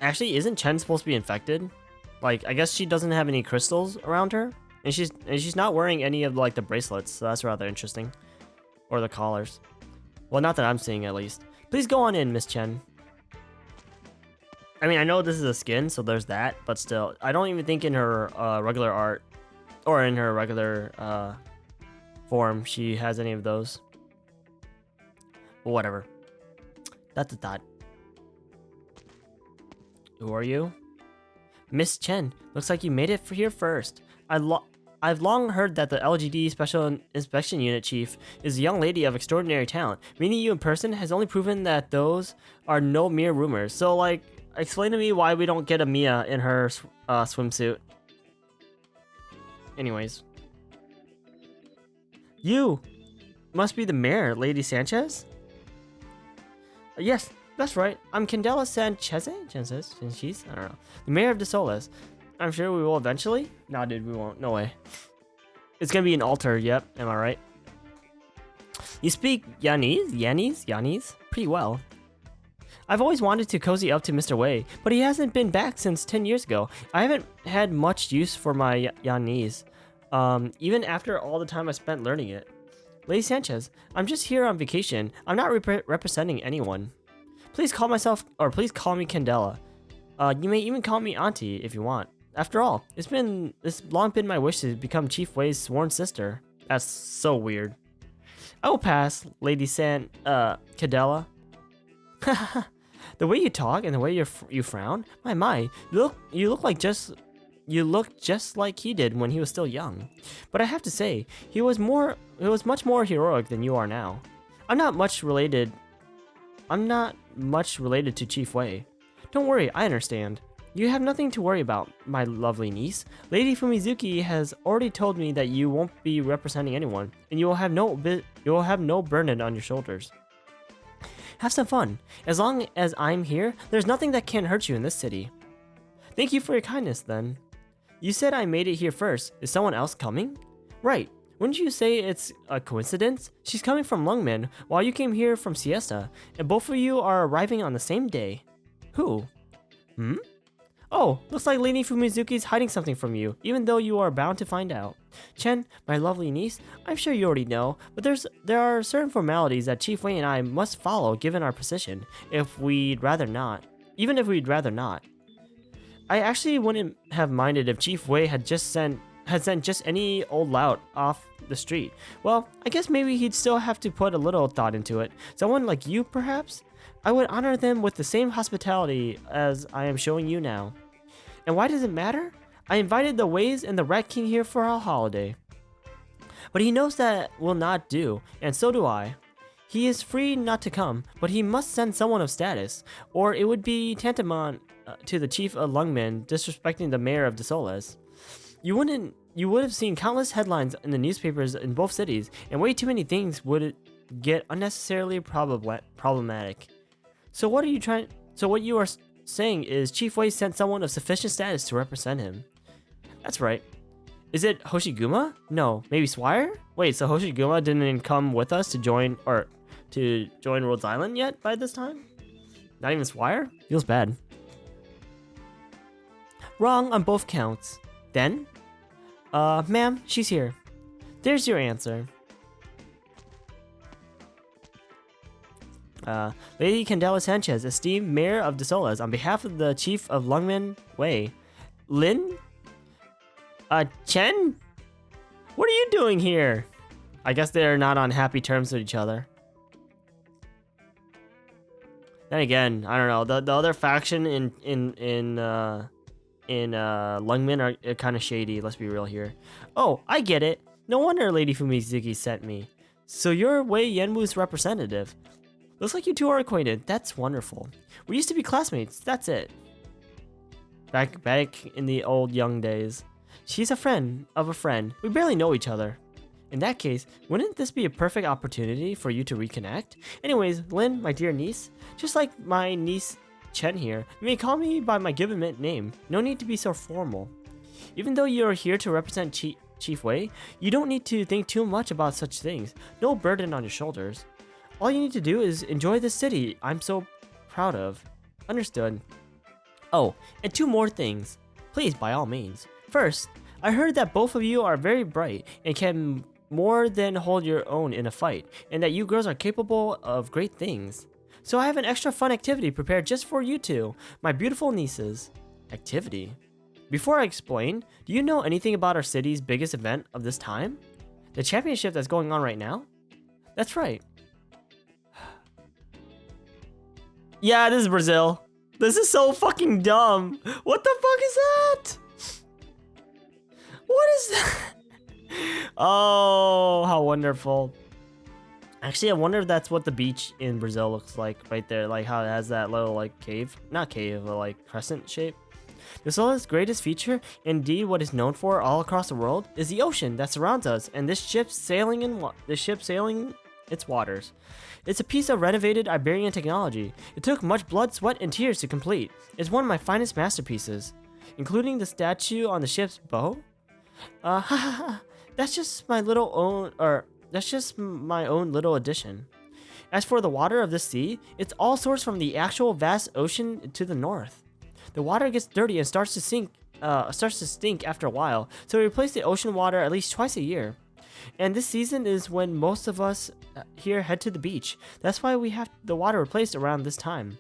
Actually, isn't Chen supposed to be infected? Like, I guess she doesn't have any crystals around her, and she's not wearing any of like the bracelets, so that's rather interesting. Or the collars. Well, not that I'm seeing, at least. Please go on in, Miss Chen. I mean, I know this is a skin, so there's that, but still, I don't even think in her regular art or in her regular form she has any of those. But whatever. That's a thought. Who are you? Miss Chen, looks like you made it here first. I've long heard that the LGD Special Inspection Unit Chief is a young lady of extraordinary talent. Meeting you in person has only proven that those are no mere rumors. So, like, explain to me why we don't get a Mia in her swimsuit. Anyways. You must be the mayor, Lady Sanchez? Yes, that's right. I'm Candela Sanchez? I don't know. The mayor of Dossoles. I'm sure we will eventually. Nah, dude, we won't. No way. It's gonna be an altar. Yep. Am I right? You speak Yanese pretty well. I've always wanted to cozy up to Mr. Wei, but he hasn't been back since 10 years ago. I haven't had much use for my Yanese, even after all the time I spent learning it. Lady Sanchez, I'm just here on vacation. I'm not representing anyone. Please call me Candela. You may even call me Auntie if you want. After all, it's long been my wish to become Chief Wei's sworn sister. That's so weird. I will pass, Lady Candela. The way you talk and the way you frown, my, you look just like he did when he was still young. But I have to say, he was much more heroic than you are now. I'm not much related to Chief Wei. Don't worry, I understand. You have nothing to worry about, my lovely niece. Lady Fumizuki has already told me that you won't be representing anyone, and you will have no burden on your shoulders. Have some fun. As long as I'm here, there's nothing that can hurt you in this city. Thank you for your kindness, then. You said I made it here first. Is someone else coming? Right. Wouldn't you say it's a coincidence? She's coming from Lungmen, while you came here from Siesta, and both of you are arriving on the same day. Who? Oh, looks like Lady Fumizuki's hiding something from you, even though you are bound to find out. Chen, my lovely niece, I'm sure you already know, but there are certain formalities that Chief Wei and I must follow given our position, even if we'd rather not. I actually wouldn't have minded if Chief Wei had sent just any old lout off the street. Well, I guess maybe he'd still have to put a little thought into it. Someone like you, perhaps? I would honor them with the same hospitality as I am showing you now. And why does it matter? I invited the Ways and the Rat King here for our holiday. But he knows that will not do, and so do I. He is free not to come, but he must send someone of status, or it would be tantamount to the chief of Lungmen disrespecting the mayor of Dossoles. You would have seen countless headlines in the newspapers in both cities, and way too many things would get unnecessarily problematic. So what you are saying is Chief Wei sent someone of sufficient status to represent him. That's right. Is it Hoshiguma? No, maybe Swire? Wait, so Hoshiguma didn't come with us to join Rhodes Island yet by this time? Not even Swire? Feels bad. Wrong on both counts. Then? Ma'am, she's here. There's your answer. Lady Candela Sanchez, esteemed Mayor of Dossoles, on behalf of the Chief of Lungmen Wei. Lin? Chen? What are you doing here? I guess they're not on happy terms with each other. Then again, I don't know. The other faction in Lungmen are kind of shady. Let's be real here. Oh, I get it. No wonder Lady Fumizuki sent me. So you're Wei Yenwu's representative. Looks like you two are acquainted. That's wonderful. We used to be classmates. That's it. Back in the old young days. She's a friend of a friend. We barely know each other. In that case, wouldn't this be a perfect opportunity for you to reconnect? Anyways, Lynn, my dear niece, just like my niece Chen here, you may call me by my given name. No need to be so formal. Even though you're here to represent Chief Wei, you don't need to think too much about such things. No burden on your shoulders. All you need to do is enjoy the city I'm so proud of. Understood. Oh, and 2 more things. Please, by all means. First, I heard that both of you are very bright and can more than hold your own in a fight, and that you girls are capable of great things. So I have an extra fun activity prepared just for you two, my beautiful nieces. Activity? Before I explain, do you know anything about our city's biggest event of this time? The championship that's going on right now? That's right. Yeah, this is Brazil. This is so fucking dumb. What the fuck is that? What is that? Oh, how wonderful. Actually, I wonder if that's what the beach in Brazil looks like right there. Like how it has that little like cave. Not cave, but like crescent shape. Dossoles' greatest feature, indeed what is known for all across the world, is the ocean that surrounds us and this ship sailing its waters. It's a piece of renovated Iberian technology. It took much blood, sweat, and tears to complete. It's one of my finest masterpieces, including the statue on the ship's bow. That's just my own little addition. As for the water of the sea, it's all sourced from the actual vast ocean to the north. The water gets dirty and starts to stink after a while, so we replace the ocean water at least twice a year. And this season is when most of us here head to the beach. That's why we have the water replaced around this time.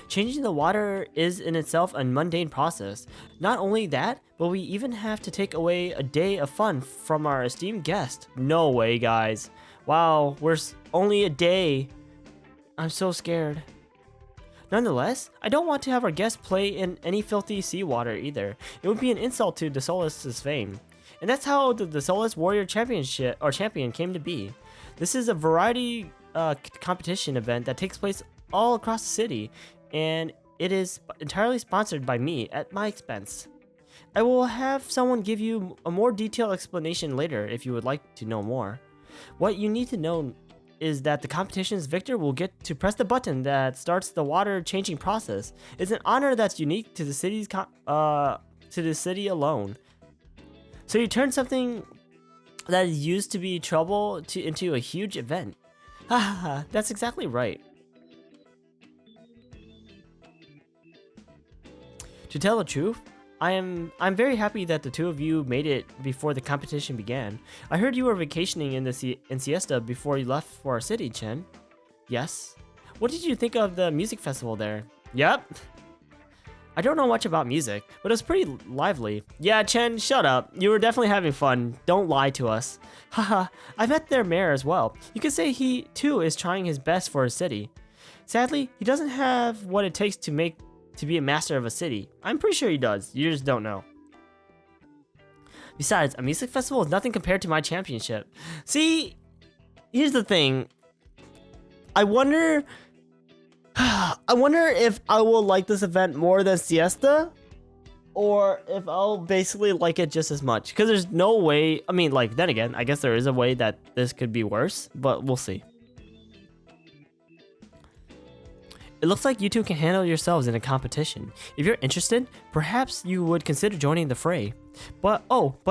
Changing the water is in itself a mundane process. Not only that, but we even have to take away a day of fun from our esteemed guest. No way, guys. Wow, we're only a day. I'm so scared. Nonetheless, I don't want to have our guests play in any filthy seawater either. It would be an insult to Dossoles' fame. And that's how the Dossoles Warrior Champion came to be. This is a variety competition event that takes place all across the city, and it is entirely sponsored by me at my expense. I will have someone give you a more detailed explanation later if you would like to know more. What you need to know is that the competition's victor will get to press the button that starts the water changing process. It's an honor that's unique to the city alone. So you turn something that used to be trouble into a huge event. Haha, that's exactly right. To tell the truth, I'm very happy that the two of you made it before the competition began. I heard you were vacationing in Siesta before you left for our city, Chen. Yes. What did you think of the music festival there? Yep. I don't know much about music, but it was pretty lively. Yeah, Chen, shut up. You were definitely having fun. Don't lie to us. Haha, I met their mayor as well. You could say he, too, is trying his best for his city. Sadly, he doesn't have what it takes to be a master of a city. I'm pretty sure he does. You just don't know. Besides, a music festival is nothing compared to my championship. See, here's the thing. I wonder if I will like this event more than Siesta, or if I'll basically like it just as much. Because there's no way, I mean, like, then again, I guess there is a way that this could be worse, but we'll see. It looks like you two can handle yourselves in a competition. If you're interested, perhaps you would consider joining the fray. But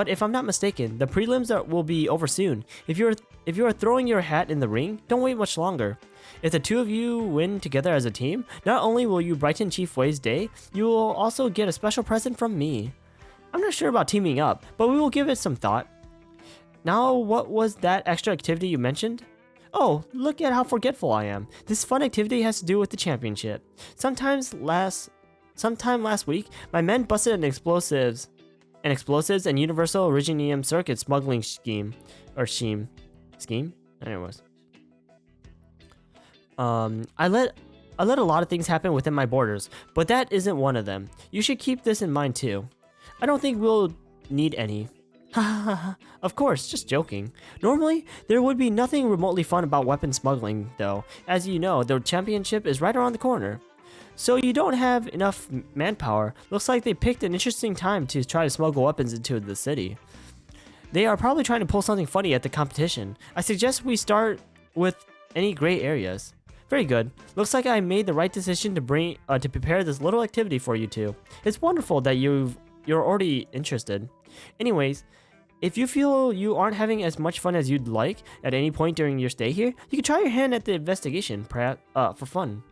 if I'm not mistaken, the prelims will be over soon. If you are throwing your hat in the ring, don't wait much longer. If the two of you win together as a team, not only will you brighten Chief Wei's day, you will also get a special present from me. I'm not sure about teaming up, but we will give it some thought. Now, what was that extra activity you mentioned? Oh, look at how forgetful I am. This fun activity has to do with the championship. Sometime last week, my men busted an explosives and universal originium circuit smuggling scheme. Scheme? Anyways. I let a lot of things happen within my borders, but that isn't one of them. You should keep this in mind too. I don't think we'll need any. Of course, just joking. Normally, there would be nothing remotely fun about weapon smuggling, though. As you know, the championship is right around the corner. So you don't have enough manpower. Looks like they picked an interesting time to try to smuggle weapons into the city. They are probably trying to pull something funny at the competition. I suggest we start with any gray areas. Very good. Looks like I made the right decision to prepare this little activity for you two. It's wonderful that you've you're already interested. Anyways, if you feel you aren't having as much fun as you'd like at any point during your stay here, you can try your hand at the investigation, perhaps, for fun.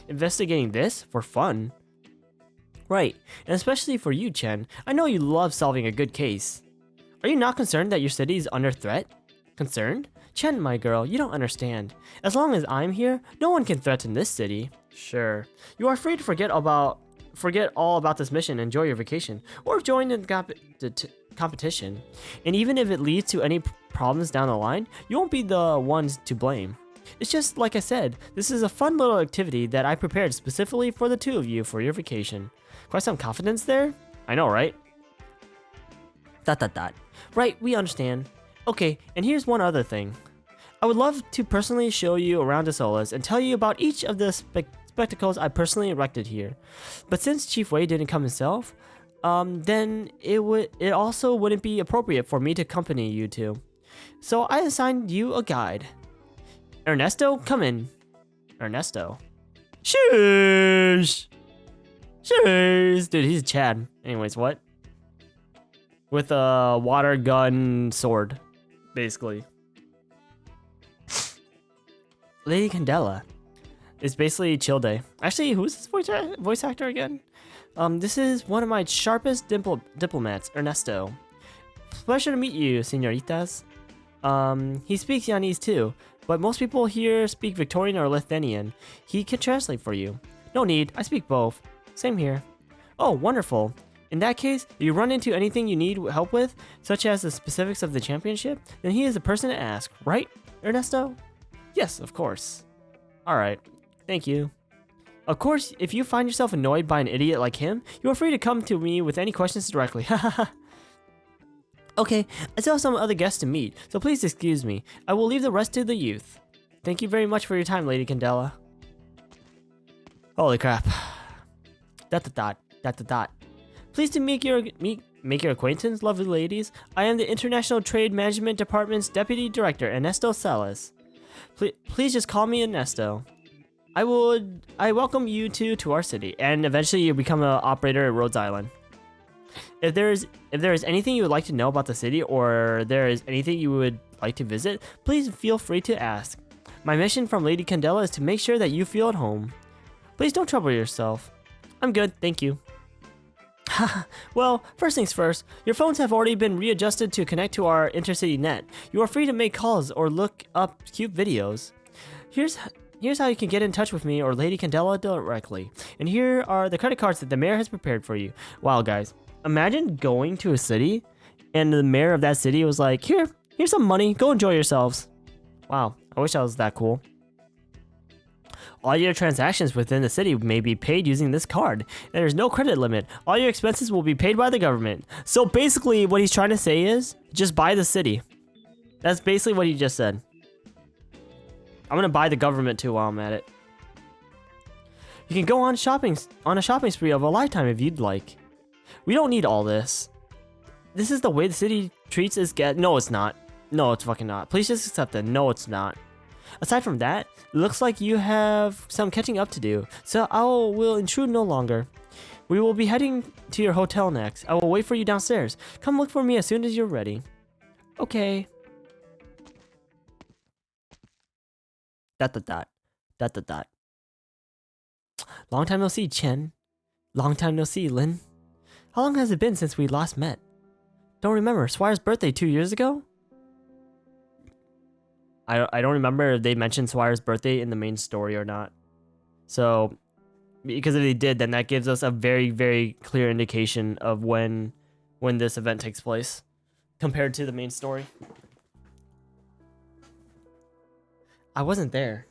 Investigating this for fun? Right, and especially for you, Chen. I know you love solving a good case. Are you not concerned that your city is under threat? Concerned? Chen, my girl, you don't understand. As long as I'm here, no one can threaten this city. Sure. You are free to forget all about this mission and enjoy your vacation, or join in the competition. And even if it leads to any problems down the line, you won't be the ones to blame. It's just like I said, this is a fun little activity that I prepared specifically for the two of you for your vacation. Quite some confidence there? I know, right? ... Right, we understand. Okay, and here's one other thing. I would love to personally show you around Dossoles and tell you about each of the spectacles I personally erected here. But since Chief Wei didn't come himself, then it also wouldn't be appropriate for me to accompany you two. So I assigned you a guide. Ernesto, come in. Ernesto. Shush! Shush! Dude, he's Chad. Anyways, what? With a water gun sword, basically. Lady Candela. It's basically chill day. Actually, who's this voice actor again? This is one of my sharpest diplomats, Ernesto. Pleasure to meet you, senoritas. He speaks Yanese too, but most people here speak Victorian or Lithuanian. He can translate for you. No need, I speak both. Same here. Oh, wonderful. In that case, if you run into anything you need help with, such as the specifics of the championship, then he is the person to ask, right, Ernesto? Yes, of course. Alright, thank you. Of course, if you find yourself annoyed by an idiot like him, you are free to come to me with any questions directly. Hahaha. Okay, I still have some other guests to meet, so please excuse me. I will leave the rest to the youth. Thank you very much for your time, Lady Candela. Holy crap. ... Pleased to make your acquaintance, lovely ladies. I am the International Trade Management Department's Deputy Director, Ernesto Salas. Please just call me Ernesto. I welcome you two to our city, and eventually you become an operator at Rhodes Island. If there is anything you would like to know about the city, or there is anything you would like to visit, please feel free to ask. My mission from Lady Candela is to make sure that you feel at home. Please don't trouble yourself. I'm good, thank you. Well, first things first, your phones have already been readjusted to connect to our intercity net. You are free to make calls or look up cute videos. Here's how you can get in touch with me or Lady Candela directly. And here are the credit cards that the mayor has prepared for you. Wow, guys, imagine going to a city and the mayor of that city was like, here's some money, go enjoy yourselves. Wow, I wish I was that cool. All your transactions within the city may be paid using this card. There's no credit limit. All your expenses will be paid by the government. So basically what he's trying to say is, just buy the city. That's basically what he just said. I'm gonna buy the government too while I'm at it. You can go on a shopping spree of a lifetime if you'd like. We don't need all this. This is the way the city treats its guests. No, it's not. No, it's fucking not. Please just accept it. No, it's not. Aside from that, it looks like you have some catching up to do, so I will intrude no longer. We will be heading to your hotel next. I will wait for you downstairs. Come look for me as soon as you're ready. Okay. ... Long time no see, Chen. Long time no see, Lin. How long has it been since we last met? Don't remember. Swire's birthday 2 years ago? I don't remember if they mentioned Swire's birthday in the main story or not. So, because if they did, then that gives us a very, very clear indication of when this event takes place compared to the main story. I wasn't there.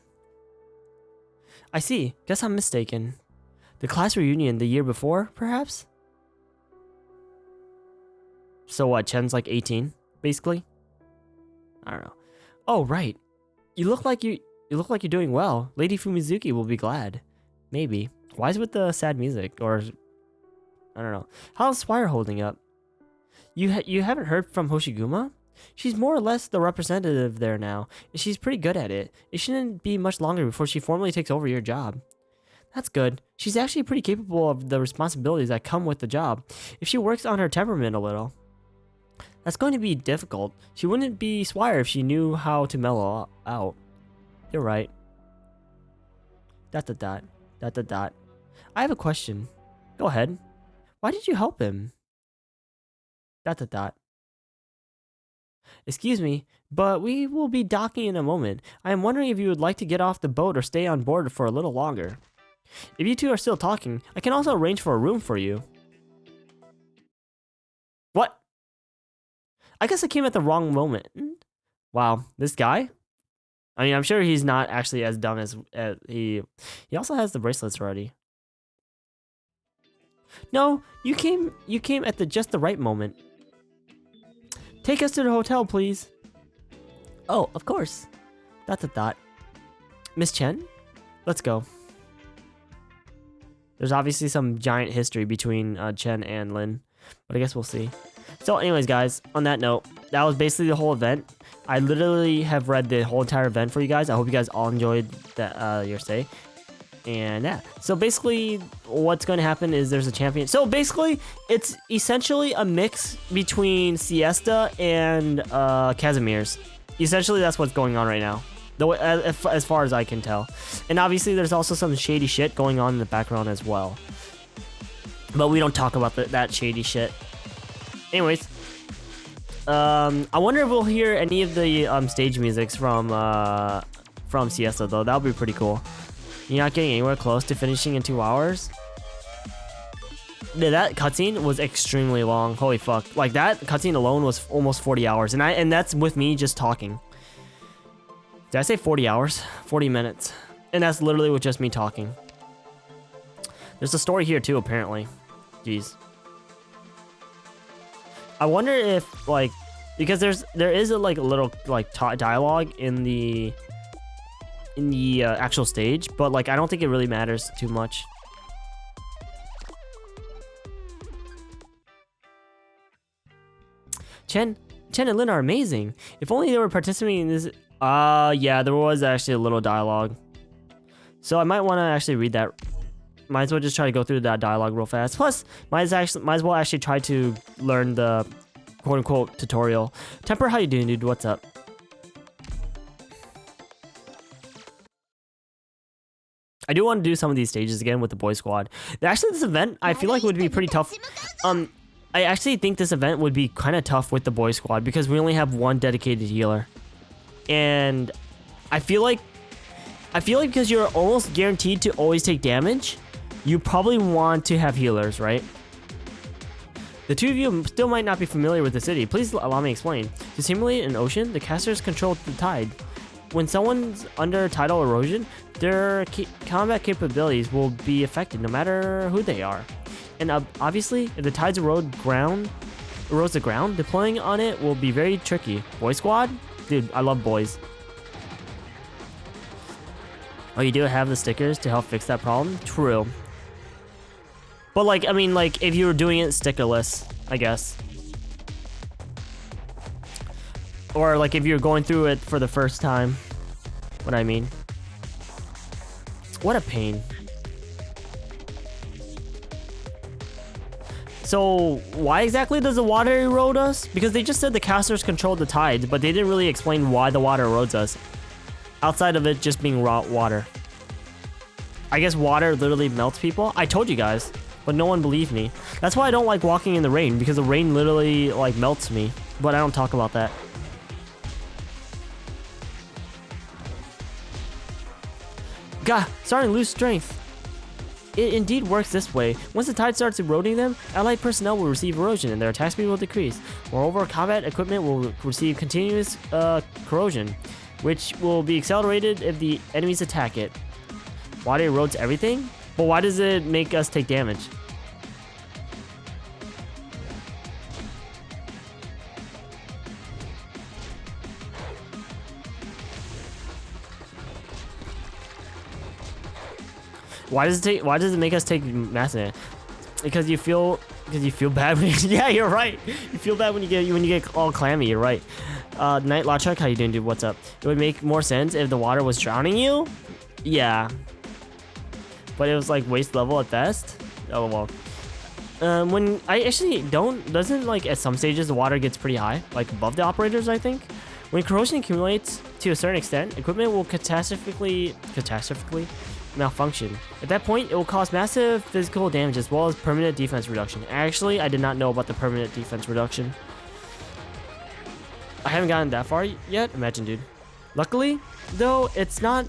I see. Guess I'm mistaken. The class reunion the year before, perhaps? So what, Chen's like 18, basically? I don't know. Oh, right. You look like you're doing well. Lady Fumizuki will be glad. Maybe. Why is it with the sad music? Or I don't know. How's Swire holding up? You haven't heard from Hoshiguma? She's more or less the representative there now, and she's pretty good at it. It shouldn't be much longer before she formally takes over your job. That's good. She's actually pretty capable of the responsibilities that come with the job. If she works on her temperament a little, that's going to be difficult. She wouldn't be Swire if she knew how to mellow out. You're right. ... I have a question. Go ahead. Why did you help him? ... Excuse me, but we will be docking in a moment. I am wondering if you would like to get off the boat or stay on board for a little longer. If you two are still talking, I can also arrange for a room for you. What? I guess I came at the wrong moment. Wow, this guy? I mean, I'm sure he's not actually as dumb as he also has the bracelets already. No, you came at just the right moment. Take us to the hotel, please. Oh, of course. ... Miss Chen, let's go. There's obviously some giant history between Chen and Lin, but I guess we'll see. So anyways, guys, on that note, that was basically the whole event. I literally have read the whole entire event for you guys. I hope you guys all enjoyed that your stay. And yeah, so basically what's going to happen is there's a champion. So basically it's essentially a mix between Siesta and Casimir's. Essentially that's what's going on right now, though, as far as I can tell. And obviously there's also some shady shit going on in the background as well, but we don't talk about that shady shit. Anyways, I wonder if we'll hear any of the stage musics from Siesta though. That would be pretty cool. You're not getting anywhere close to finishing in 2 hours? Yeah, that cutscene was extremely long. Holy fuck. Like, that cutscene alone was almost 40 hours. And that's with me just talking. Did I say 40 hours? 40 minutes. And that's literally with just me talking. There's a story here too, apparently. Jeez. I wonder if, like, because there is a little dialogue in the actual stage, but like I don't think it really matters too much. Chen and Lin are amazing. If only they were participating in this. Yeah, there was actually a little dialogue, so I might want to actually read that. Might as well just try to go through that dialogue real fast. Plus, might as well actually try to learn the quote-unquote tutorial. Temper, how you doing, dude? What's up? I do want to do some of these stages again with the boy squad. Actually, this event, I feel like would be pretty tough. I actually think this event would be kind of tough with the boy squad because we only have one dedicated healer. And I feel like because you're almost guaranteed to always take damage, you probably want to have healers, right? The two of you still might not be familiar with the city. Please allow me to explain. To simulate an ocean, the casters control the tide. When someone's under tidal erosion, their combat capabilities will be affected no matter who they are. And obviously, if the tides erodes the ground, deploying on it will be very tricky. Boy squad? Dude, I love boys. Oh, you do have the stickers to help fix that problem? True. But like, I mean, like, if you were doing it stickerless, I guess. Or like if you're going through it for the first time. What I mean. What a pain. So why exactly does the water erode us? Because they just said the casters controlled the tide, but they didn't really explain why the water erodes us. Outside of it just being raw water. I guess water literally melts people. I told you guys, but no one believed me. That's why I don't like walking in the rain, because the rain literally like melts me. But I don't talk about that. God, starting to lose strength. It indeed works this way. Once the tide starts eroding them, allied personnel will receive erosion and their attack speed will decrease. Moreover, combat equipment will receive continuous corrosion, which will be accelerated if the enemies attack it. Water erodes everything? But why does it make us take damage? Why does it make us take massive? Because you feel bad when yeah, you're right. You feel bad when you get all clammy, you're right. Night Lachuk, how you doing, dude? What's up? It would make more sense if the water was drowning you? Yeah. but it was like waist level at best. Oh well. When I actually doesn't like at some stages the water gets pretty high, like above the operators, I think. When corrosion accumulates to a certain extent, equipment will catastrophically malfunction. At that point, it will cause massive physical damage as well as permanent defense reduction. Actually, I did not know about the permanent defense reduction. I haven't gotten that far yet. Imagine, dude. Luckily, though, it's not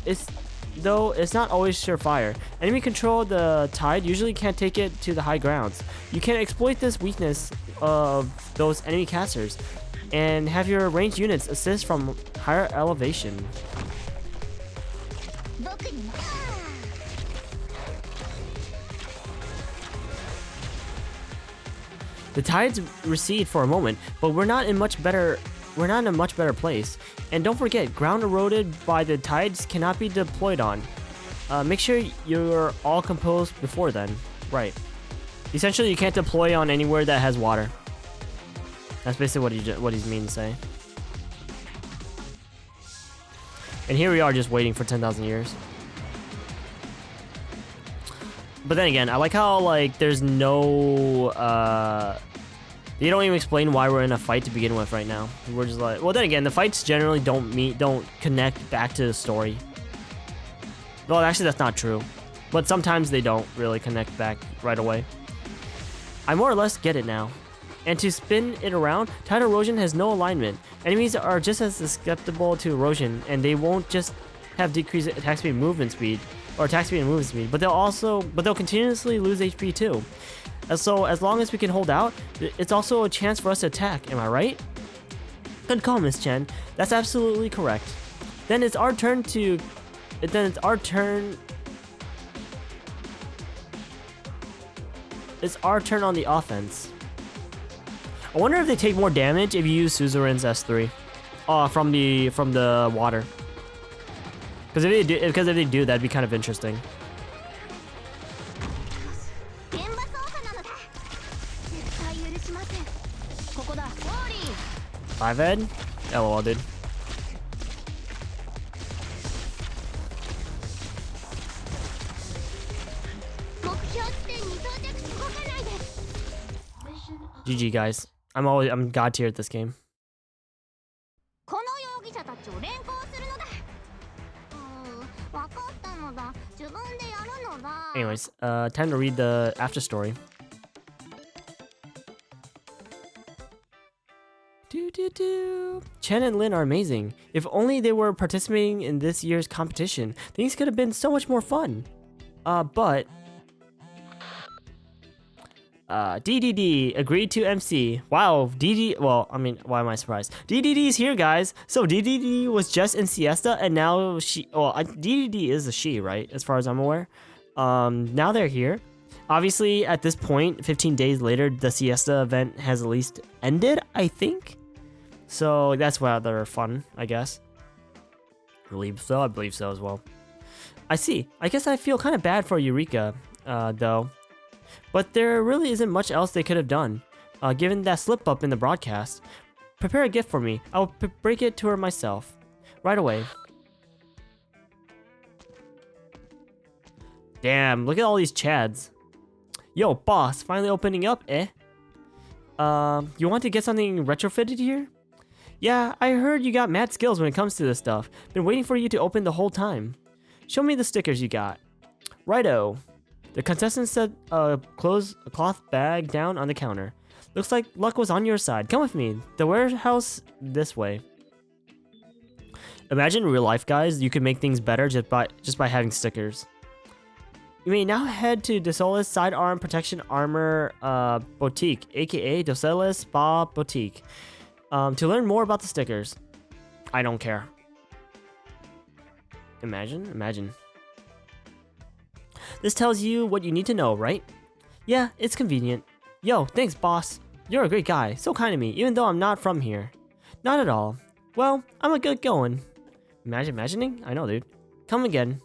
always surefire. Enemy control the tide usually can't take it to the high grounds. You can exploit this weakness of those enemy casters and have your ranged units assist from higher elevation. The tides recede for a moment, but we're not in a much better place. And don't forget, ground eroded by the tides cannot be deployed on. Make sure you're all composed before then. Right. Essentially, you can't deploy on anywhere that has water. That's basically what he's meaning to say. And here we are just waiting for 10,000 years. But then again, I like how like there's no they don't even explain why we're in a fight to begin with right now. We're just like, well, then again, the fights generally don't connect back to the story. Well, actually, that's not true. But sometimes they don't really connect back right away. I more or less get it now. And to spin it around, tide erosion has no alignment. Enemies are just as susceptible to erosion, and they won't just have decreased attack speed and movement speed, but they'll continuously lose HP too. And so as long as we can hold out, it's also a chance for us to attack. Am I right? Good call, Miss Chen. That's absolutely correct. Then it's our turn to. It's our turn on the offense. I wonder if they take more damage if you use Suzerain's S3 from the water. Because if they do, that'd be kind of interesting. 5 ed? LOL, dude. GG, guys. I'm god tier at this game. Anyways, time to read the after story. Chen and Lin are amazing. If only they were participating in this year's competition, things could have been so much more fun. But DDD agreed to MC. Wow, well, I mean, why am I surprised? DDD is here, guys. So DDD was just in Siesta, and now DDD is a she, right? As far as I'm aware. Now they're here. Obviously, at this point, 15 days later, the Siesta event has at least ended, I think. So that's rather fun, I guess. I believe so as well. I see. I guess I feel kind of bad for Eureka, though. But there really isn't much else they could have done, given that slip-up in the broadcast. Prepare a gift for me. I'll break it to her myself. Right away. Damn, look at all these chads. Yo, boss, finally opening up, eh? You want to get something retrofitted here? Yeah, I heard you got mad skills when it comes to this stuff. Been waiting for you to open the whole time. Show me the stickers you got. Righto. The contestant set a cloth bag down on the counter. Looks like luck was on your side. Come with me. The warehouse this way. Imagine in real life, guys, you could make things better just by having stickers. You may now head to Dossoles Sidearm Protection Armor Boutique, aka Dossoles Spa Boutique, to learn more about the stickers. I don't care. Imagine. This tells you what you need to know, right? Yeah, it's convenient. Yo, thanks, boss. You're a great guy, so kind to me, even though I'm not from here. Not at all. Well, I'm a good going. Imagining? I know, dude. Come again.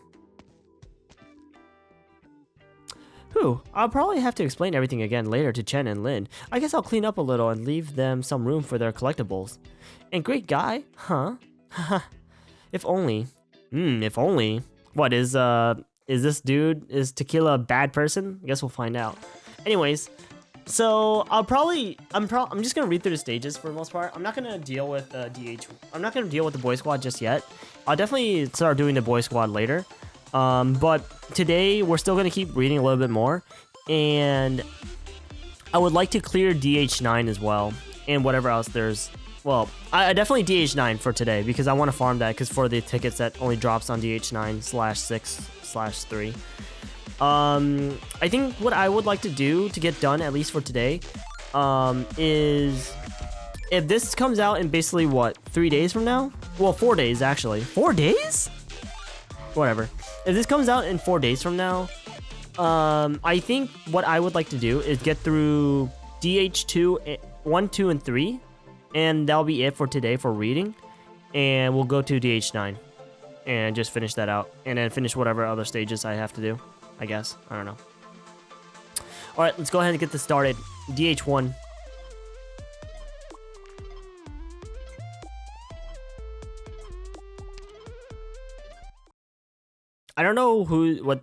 Whew, I'll probably have to explain everything again later to Chen and Lin. I guess I'll clean up a little and leave them some room for their collectibles. And great guy? Huh? Haha. If only. If only. What, is Is Tequila a bad person? I guess we'll find out. Anyways, so I'm just gonna read through the stages for the most part. I'm not gonna deal with DH. I'm not gonna deal with the boy squad just yet. I'll definitely start doing the boy squad later. But today we're still gonna keep reading a little bit more, and I would like to clear DH9 as well, and whatever else there's. Well, I definitely DH9 for today because I want to farm that because for the tickets that only drops on DH9/6/3. I think what I would like to do to get done, at least for today, is if this comes out in basically what, 3 days from now? Well, 4 days actually. 4 days? Whatever. If this comes out in 4 days from now, I think what I would like to do is get through DH2, 1, 2, and 3, and that'll be it for today for reading, and we'll go to DH9 and just finish that out, and then finish whatever other stages I have to do. I guess. I don't know. Alright, let's go ahead and get this started. DH1. I don't know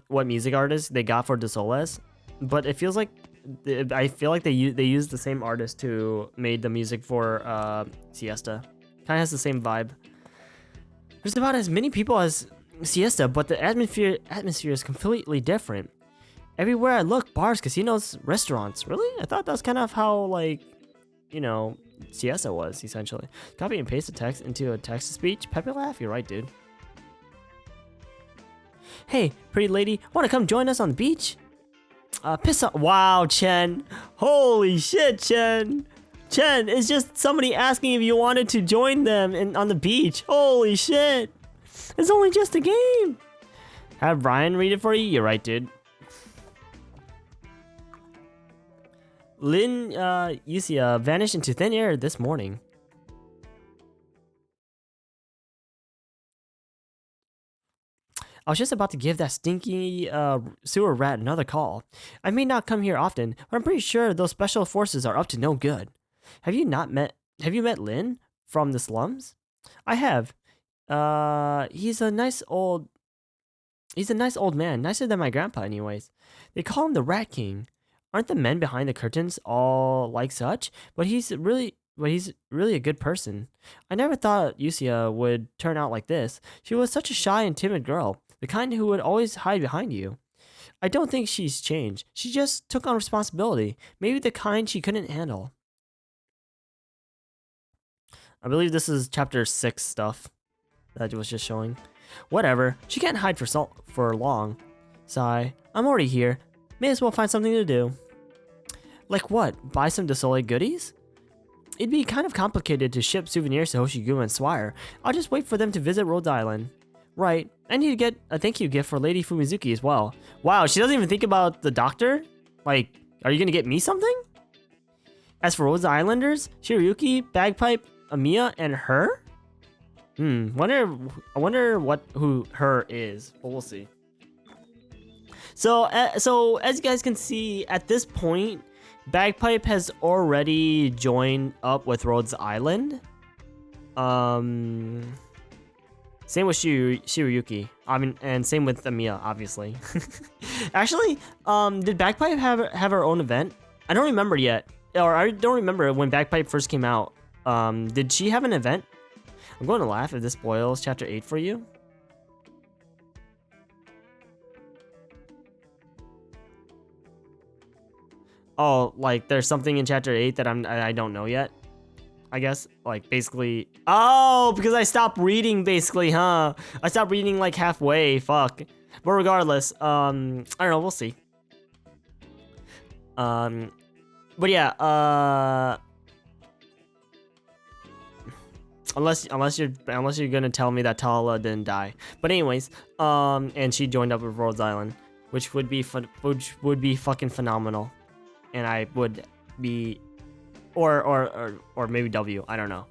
what music artist they got for Dossoles, but it feels like I feel like they used the same artist who made the music for Siesta. Kind of has the same vibe. There's about as many people as Siesta, but the atmosphere is completely different. Everywhere I look, bars, casinos, restaurants. Really? I thought that's kind of how, like, you know, Siesta was, essentially. Copy and paste the text into a text-to-speech. Peppy laugh, you're right, dude. Hey, pretty lady, want to come join us on the beach? Piss off. Wow, Chen. Holy shit, Chen. Chen, it's just somebody asking if you wanted to join them on the beach. Holy shit. It's only just a game. Have Ryan read it for you? You're right, dude. Lin Yusia vanished into thin air this morning. I was just about to give that stinky sewer rat another call. I may not come here often, but I'm pretty sure those special forces are up to no good. Have you met Lin from the slums? I have. He's a nice old man, nicer than my grandpa anyways. They call him the Rat King. Aren't the men behind the curtains all like such? But he's really a good person. I never thought Yusia would turn out like this. She was such a shy and timid girl, the kind who would always hide behind you. I don't think she's changed. She just took on responsibility, maybe the kind she couldn't handle. I believe this is chapter 6 stuff that was just showing. Whatever, she can't hide for long. Sigh, I'm already here. May as well find something to do. Like what? Buy some Dossoles goodies? It'd be kind of complicated to ship souvenirs to Hoshigumo and Swire. I'll just wait for them to visit Rhodes Island. Right, I need to get a thank you gift for Lady Fumizuki as well. Wow, she doesn't even think about the doctor? Like, are you gonna get me something? As for Rhodes Islanders, Shiryuki, Bagpipe, Amiya, and her? I wonder who her is, but we'll see. So as you guys can see, at this point, Bagpipe has already joined up with Rhodes Island. Same with Shiryuki. I mean, and same with Amiya, obviously. Actually, did Bagpipe have her own event? I don't remember yet, or I don't remember when Bagpipe first came out. Did she have an event? I'm going to laugh if this spoils chapter 8 for you. Oh, like there's something in chapter 8 that I don't know yet. I guess, like, basically... Oh, because I stopped reading, basically, huh? I stopped reading, like, halfway. Fuck. But regardless, I don't know. We'll see. But yeah, unless you're gonna tell me that Tala didn't die. But anyways, and she joined up with Rhodes Island, which would be fucking phenomenal, and I would be, or maybe W. I don't know.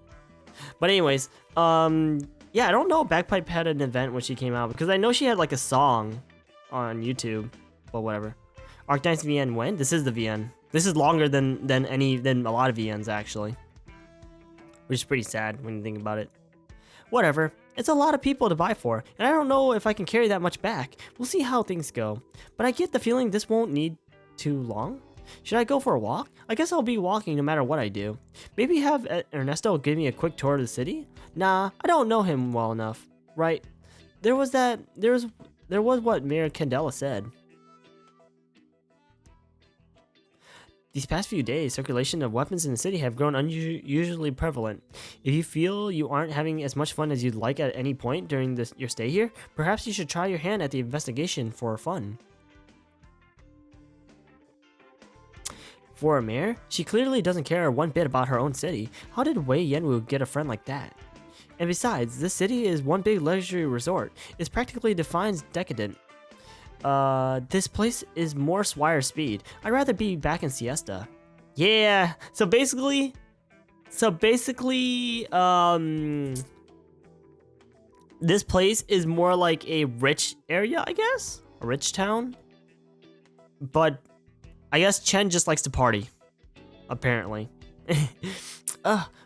But anyways, yeah, I don't know if Bagpipe had an event when she came out, because I know she had like a song on YouTube, but whatever. Arknights VN when? This is the VN. This is longer than a lot of VNs actually, which is pretty sad when you think about it. Whatever. It's a lot of people to buy for, and I don't know if I can carry that much back. We'll see how things go. But I get the feeling this won't need too long. Should I go for a walk? I guess I'll be walking no matter what I do. Maybe have Ernesto give me a quick tour of the city? Nah, I don't know him well enough. Right. There was what Mayor Candela said. These past few days, circulation of weapons in the city have grown unusually prevalent. If you feel you aren't having as much fun as you'd like at any point during your stay here, perhaps you should try your hand at the investigation for fun. For a mayor, she clearly doesn't care one bit about her own city. How did Wei Yanwu get a friend like that? And besides, this city is one big luxury resort. It's practically defines decadent. This place is more Swire speed. I'd rather be back in Siesta. Yeah, so basically, this place is more like a rich area, I guess? A rich town? But I guess Chen just likes to party, apparently.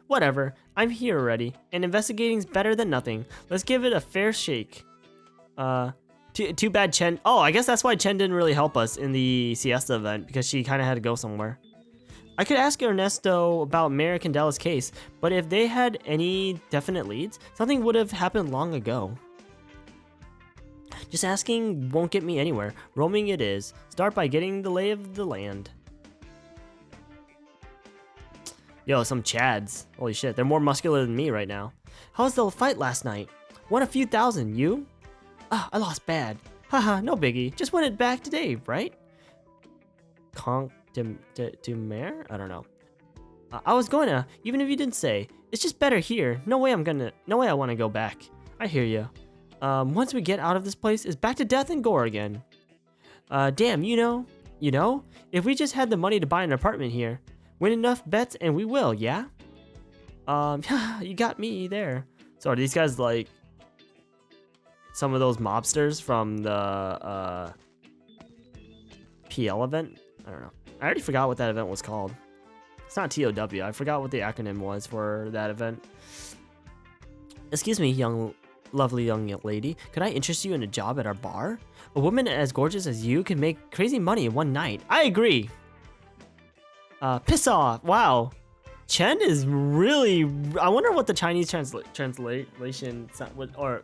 Whatever. I'm here already, and investigating's better than nothing. Let's give it a fair shake. Too bad Chen. Oh, I guess that's why Chen didn't really help us in the Siesta event, because she kind of had to go somewhere. I could ask Ernesto about Mayor Candela's case, but if they had any definite leads, something would have happened long ago. Just asking won't get me anywhere. Roaming it is. Start by getting the lay of the land. Yo, some Chads. Holy shit, they're more muscular than me right now. How was the fight last night? Won a few thousand, you? Ah, I lost bad. Haha, no biggie. Just win it back today, right? Conk to mayor? I don't know. I was going to, even if you didn't say. It's just better here. No way I want to go back. I hear you. Once we get out of this place, it's back to death and gore again. Damn, you know, if we just had the money to buy an apartment here, win enough bets and we will, yeah? You got me there. So are these guys like some of those mobsters from the PL event? I don't know. I already forgot what that event was called. It's not TOW. I forgot what the acronym was for that event. Excuse me, lovely young lady. Could I interest you in a job at our bar? A woman as gorgeous as you can make crazy money in one night. I agree. Piss off. Wow. Chen is really... I wonder what the Chinese translation would, or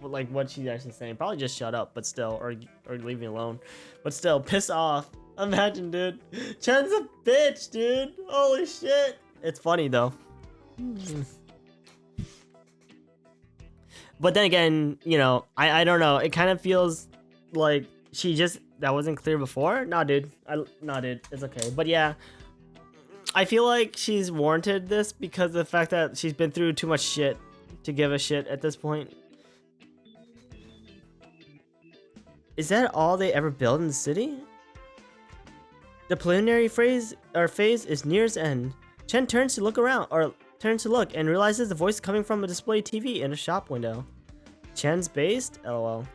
like what she's actually saying. Probably just shut up, but still, or leave me alone. But still, piss off. Imagine, dude. Chen's a bitch, dude. Holy shit. It's funny though. But then again, you know, I don't know. It kind of feels like she just... That wasn't clear before? Nah, dude. Nah, dude. It's okay. But yeah, I feel like she's warranted this because of the fact that she's been through too much shit to give a shit at this point. Is that all they ever build in the city? The preliminary phase is near its end. Chen turns to look and realizes the voice coming from a display TV in a shop window. Chen's based? LOL.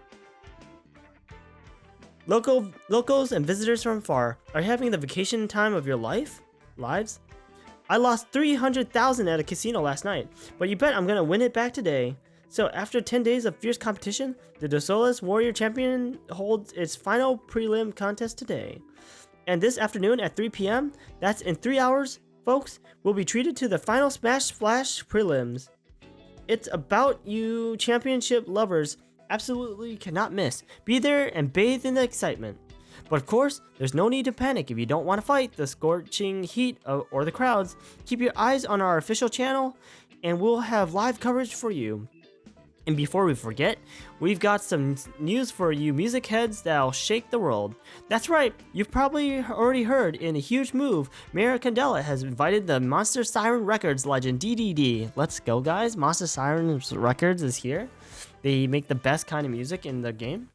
Locals and visitors from far are having the vacation time of your lives? I lost 300,000 at a casino last night, but you bet I'm gonna win it back today. So after 10 days of fierce competition, the Dossoles Warrior Champion holds its final prelim contest today. And this afternoon at 3 p.m., that's in 3 hours, folks, will be treated to the final Smash Splash prelims. It's about you championship lovers absolutely cannot miss. Be there and bathe in the excitement. But of course, there's no need to panic if you don't want to fight the scorching heat or the crowds. Keep your eyes on our official channel and we'll have live coverage for you. And before we forget, we've got some news for you music heads that'll shake the world. That's right, you've probably already heard in a huge move, Mayor Candela has invited the Monster Siren Records legend DDD. Let's go guys, Monster Siren Records is here. They make the best kind of music in the game.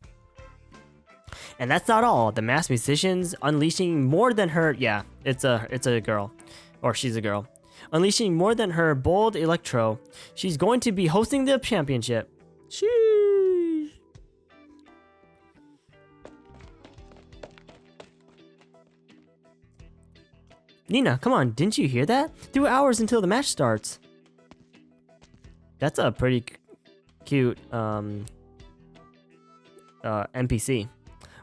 And that's not all, the masked musicians unleashing more than her, yeah, it's a girl, or she's a girl. Unleashing more than her bold electro. She's going to be hosting the championship. Sheesh. Nina, come on, didn't you hear that? 2 hours until the match starts. That's a pretty cute NPC.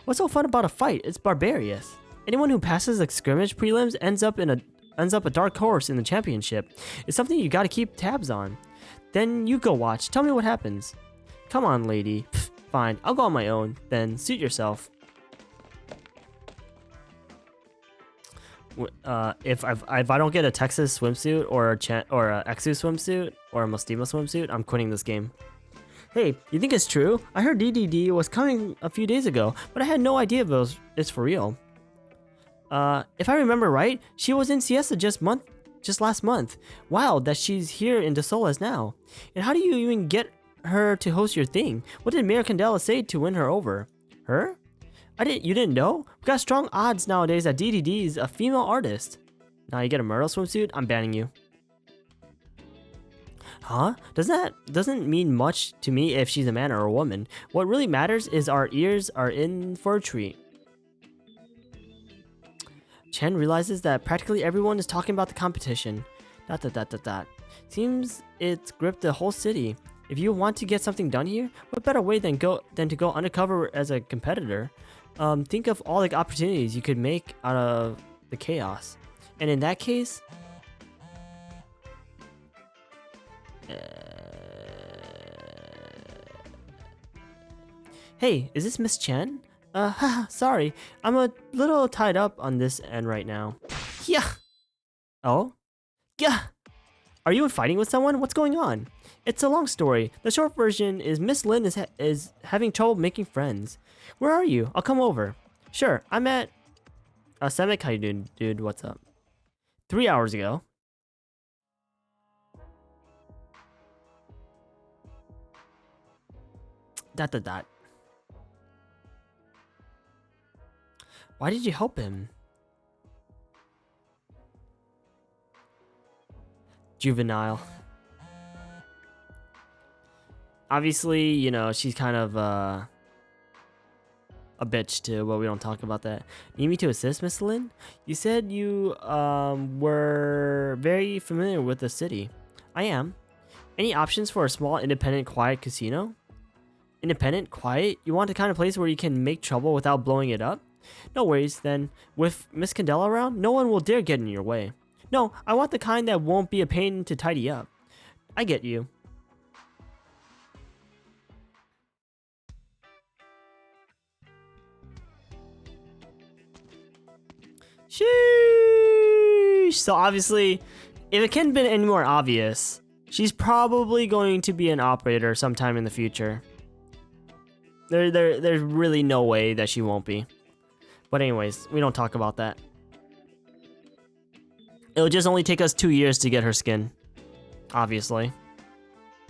What's so fun about a fight? It's barbarious. Anyone who passes the scrimmage prelims ends up a dark horse in the championship. It's something you gotta keep tabs on. Then you go watch. Tell me what happens. Come on, lady. Pfft, fine, I'll go on my own. Then suit yourself. If I don't get a Texas swimsuit or a Exu swimsuit or a Mostima swimsuit, I'm quitting this game. Hey, you think it's true? I heard DDD was coming a few days ago, but I had no idea if it's for real. If I remember right, she was in Siesta just last month. Wow, that she's here in Dossoles now. And how do you even get her to host your thing? What did Mayor Candela say to win her over? Her? You didn't know? We got strong odds nowadays that DDD is a female artist. Now you get a Myrtle swimsuit, I'm banning you. Huh? Doesn't mean much to me if she's a man or a woman. What really matters is our ears are in for a treat. Chen realizes that practically everyone is talking about the competition. ... Seems it's gripped the whole city. If you want to get something done here, what better way than to go undercover as a competitor? Think of all the opportunities you could make out of the chaos. And in that case... Hey, is this Miss Chen? Sorry, I'm a little tied up on this end right now. Yeah. Oh? Yeah. Are you fighting with someone? What's going on? It's a long story. The short version is Miss Lin is having trouble making friends. Where are you? I'll come over. Sure, I'm at... Semek, how you doing, dude? What's up? 3 hours ago. ... Why did you help him? Juvenile. Obviously, you know, she's kind of a bitch too, but we don't talk about that. Need me to assist, Miss Lin? You said you were very familiar with the city. I am. Any options for a small, independent, quiet casino? Independent, quiet? You want the kind of place where you can make trouble without blowing it up? No worries, then. With Miss Candela around, no one will dare get in your way. No, I want the kind that won't be a pain to tidy up. I get you. Sheesh! So obviously, if it can't be any more obvious, she's probably going to be an operator sometime in the future. There's really no way that she won't be. But anyways, we don't talk about that. It'll just only take us 2 years to get her skin. Obviously.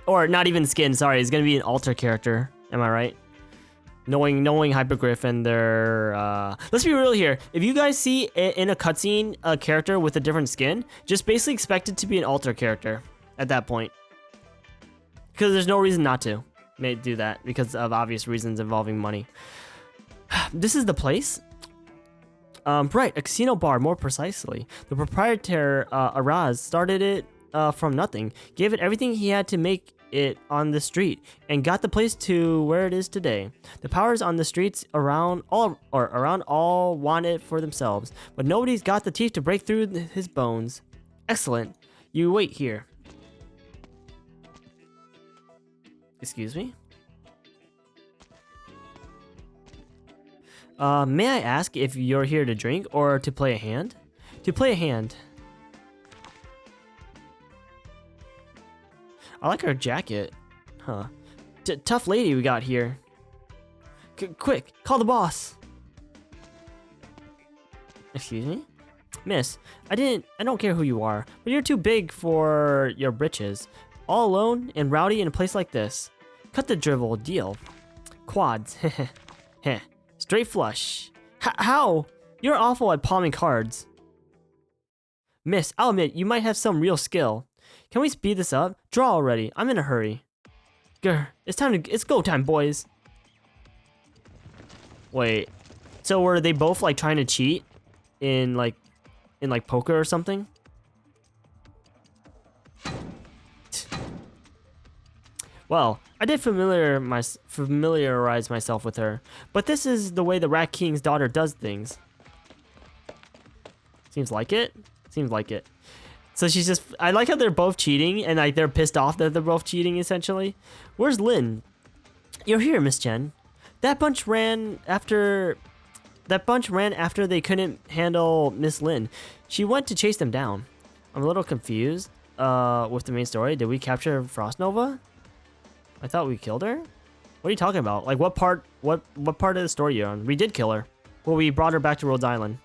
Or not even skin, sorry. It's gonna be an alter character. Am I right? Knowing Hypergriff and their... Let's be real here. If you guys see in a cutscene a character with a different skin, just basically expect it to be an alter character at that point. Because there's no reason not to do that. Because of obvious reasons involving money. This is the place? Right, a casino bar, more precisely. The proprietor, Araz, started it from nothing, gave it everything he had to make it on the street, and got the place to where it is today. The powers on the streets around all want it for themselves, but nobody's got the teeth to break through his bones. Excellent. You wait here. Excuse me? May I ask if you're here to drink or to play a hand? To play a hand. I like her jacket. Huh. Tough lady we got here. Quick, call the boss. Excuse me? Miss, I don't care who you are, but you're too big for your britches. All alone and rowdy in a place like this. Cut the drivel, deal. Quads, heh. Straight flush. How? You're awful at palming cards. Miss, I'll admit, you might have some real skill. Can we speed this up? Draw already. I'm in a hurry. Grr, it's go time, boys. Wait. So were they both like trying to cheat in like poker or something? Well, I did familiarize myself with her, but this is the way the Rat King's daughter does things. Seems like it. Seems like it. So she's just... I like how they're both cheating, and like they're pissed off that they're both cheating, essentially. Where's Lin? You're here, Miss Chen. That bunch ran after they couldn't handle Miss Lin. She went to chase them down. I'm a little confused with the main story. Did we capture Frost Nova? I thought we killed her? What are you talking about? Like what part of the story you're on? We did kill her. Well, we brought her back to Rhodes Island.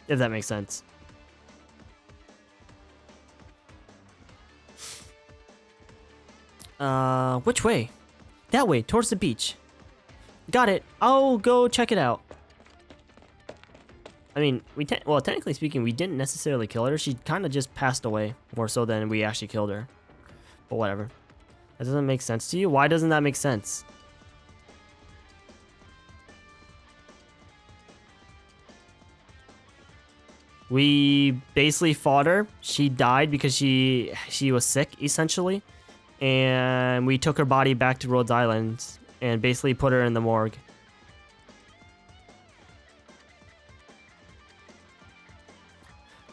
If that makes sense. Which way? That way, towards the beach. Got it. I'll go check it out. I mean, well, technically speaking, we didn't necessarily kill her. She kind of just passed away, more so than we actually killed her. But whatever. That doesn't make sense to you? Why doesn't that make sense? We basically fought her. She died because she was sick, essentially. And we took her body back to Rhodes Island and basically put her in the morgue.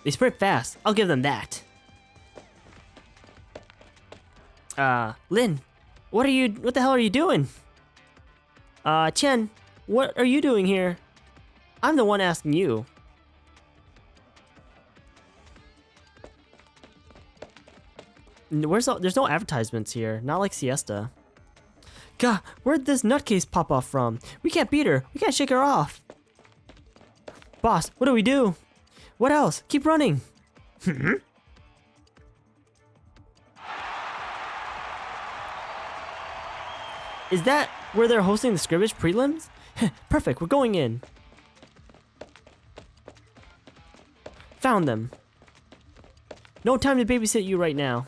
They sprint fast. I'll give them that. Lin, what the hell are you doing? Chen, what are you doing here? I'm the one asking you. There's no advertisements here, not like Siesta. God, where'd this nutcase pop off from? We can't beat her. We can't shake her off. Boss, what do we do? What else? Keep running. Is that where they're hosting the scrimmage prelims? Perfect, we're going in. Found them. No time to babysit you right now.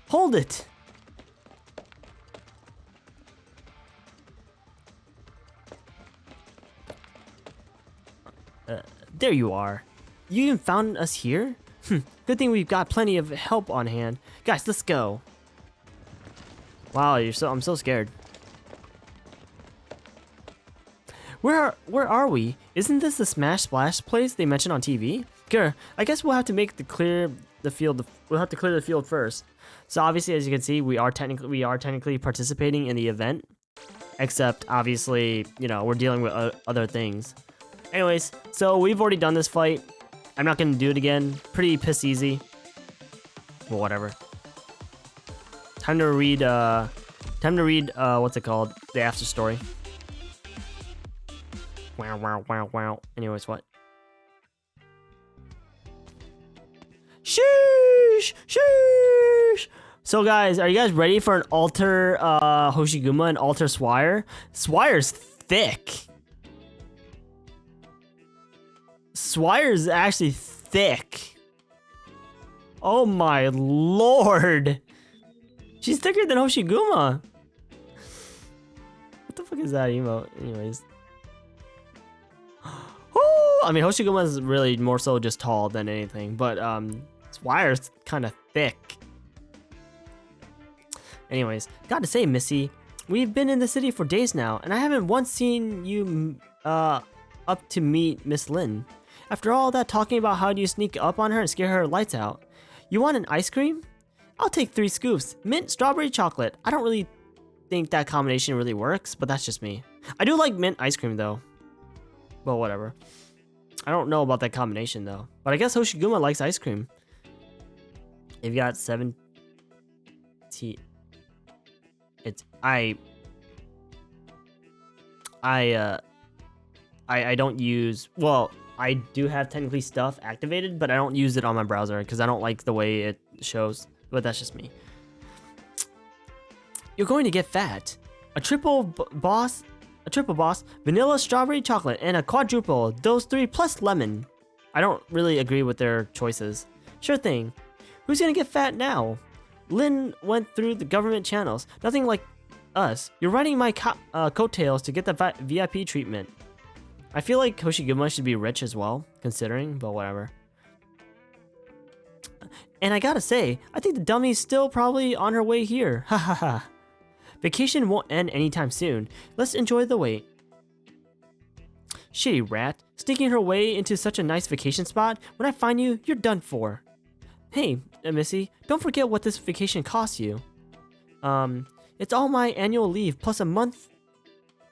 Hold it. There you are. You even found us here? Good thing we've got plenty of help on hand. Guys, let's go. Wow, I'm so scared. Where are we? Isn't this the Smash Splash place they mentioned on TV? Grr, I guess we'll have to clear the field first. So obviously, as you can see, we are technically participating in the event. Except obviously, you know, we're dealing with other things. Anyways, so we've already done this fight. I'm not gonna do it again. Pretty piss easy. Well, whatever. Time to read what's it called? The after story. Wow, wow, wow, wow. Anyways, what? Sheesh! Sheesh! So guys, are you guys ready for an alter Hoshiguma and alter Swire? Swire's thick. Swire's actually thick. Oh my lord. She's thicker than Hoshiguma. What the fuck is that emote? Anyways. I mean, Hoshiguma is really more so just tall than anything, but Swire's kind of thick. Anyways, gotta say, Missy, we've been in the city for days now, and I haven't once seen you up to meet Miss Lin. After all that talking about how do you sneak up on her and scare her lights out. You want an ice cream? I'll take 3 scoops. Mint, strawberry, chocolate. I don't really think that combination really works, but that's just me. I do like mint ice cream though. Well, whatever. I don't know about that combination though. But I guess Hoshiguma likes ice cream. You've got 17... I don't use... Well, I do have technically stuff activated, but I don't use it on my browser because I don't like the way it shows. But that's just me. You're going to get fat. A triple boss, vanilla, strawberry, chocolate, and a quadruple. Those 3 plus lemon. I don't really agree with their choices. Sure thing. Who's gonna get fat now? Lin went through the government channels. Nothing like us. You're riding my coattails to get the VIP treatment. I feel like Hoshiguma should be rich as well, considering, but whatever. and I gotta say, I think the dummy's still probably on her way here. Ha ha ha. Vacation won't end anytime soon. Let's enjoy the wait. Shitty rat, sneaking her way into such a nice vacation spot. When I find you, you're done for. Hey, Missy, don't forget what this vacation costs you. It's all my annual leave plus a month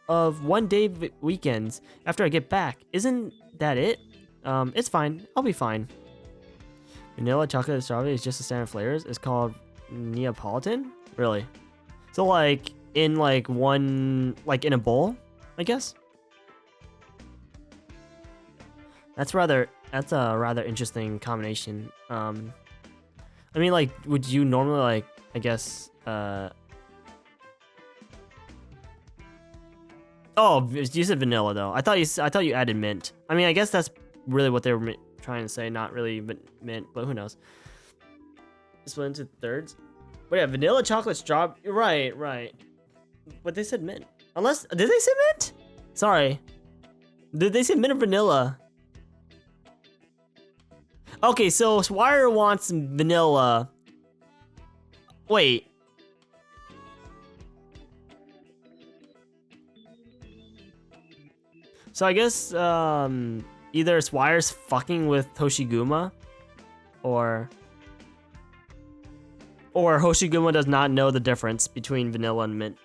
of 1-day weekends after I get back. Isn't that it? It's fine. I'll be fine. Vanilla, chocolate, and strawberry is just the standard flavors. It's called Neapolitan? Really? So like in like one, like in a bowl, I guess? That's a rather interesting combination. I mean, like, would you normally like, I guess, oh, you said vanilla though. I thought you added mint. I mean, I guess that's really what they were trying to say, not really mint, but who knows? Split into thirds. But yeah, vanilla, chocolate, strawberry. Right. But they said mint. Unless, did they say mint? Sorry. Did they say mint or vanilla? Okay, so Swire wants vanilla. Wait. So I guess either Swire's fucking with Hoshiguma or Hoshiguma does not know the difference between vanilla and mint.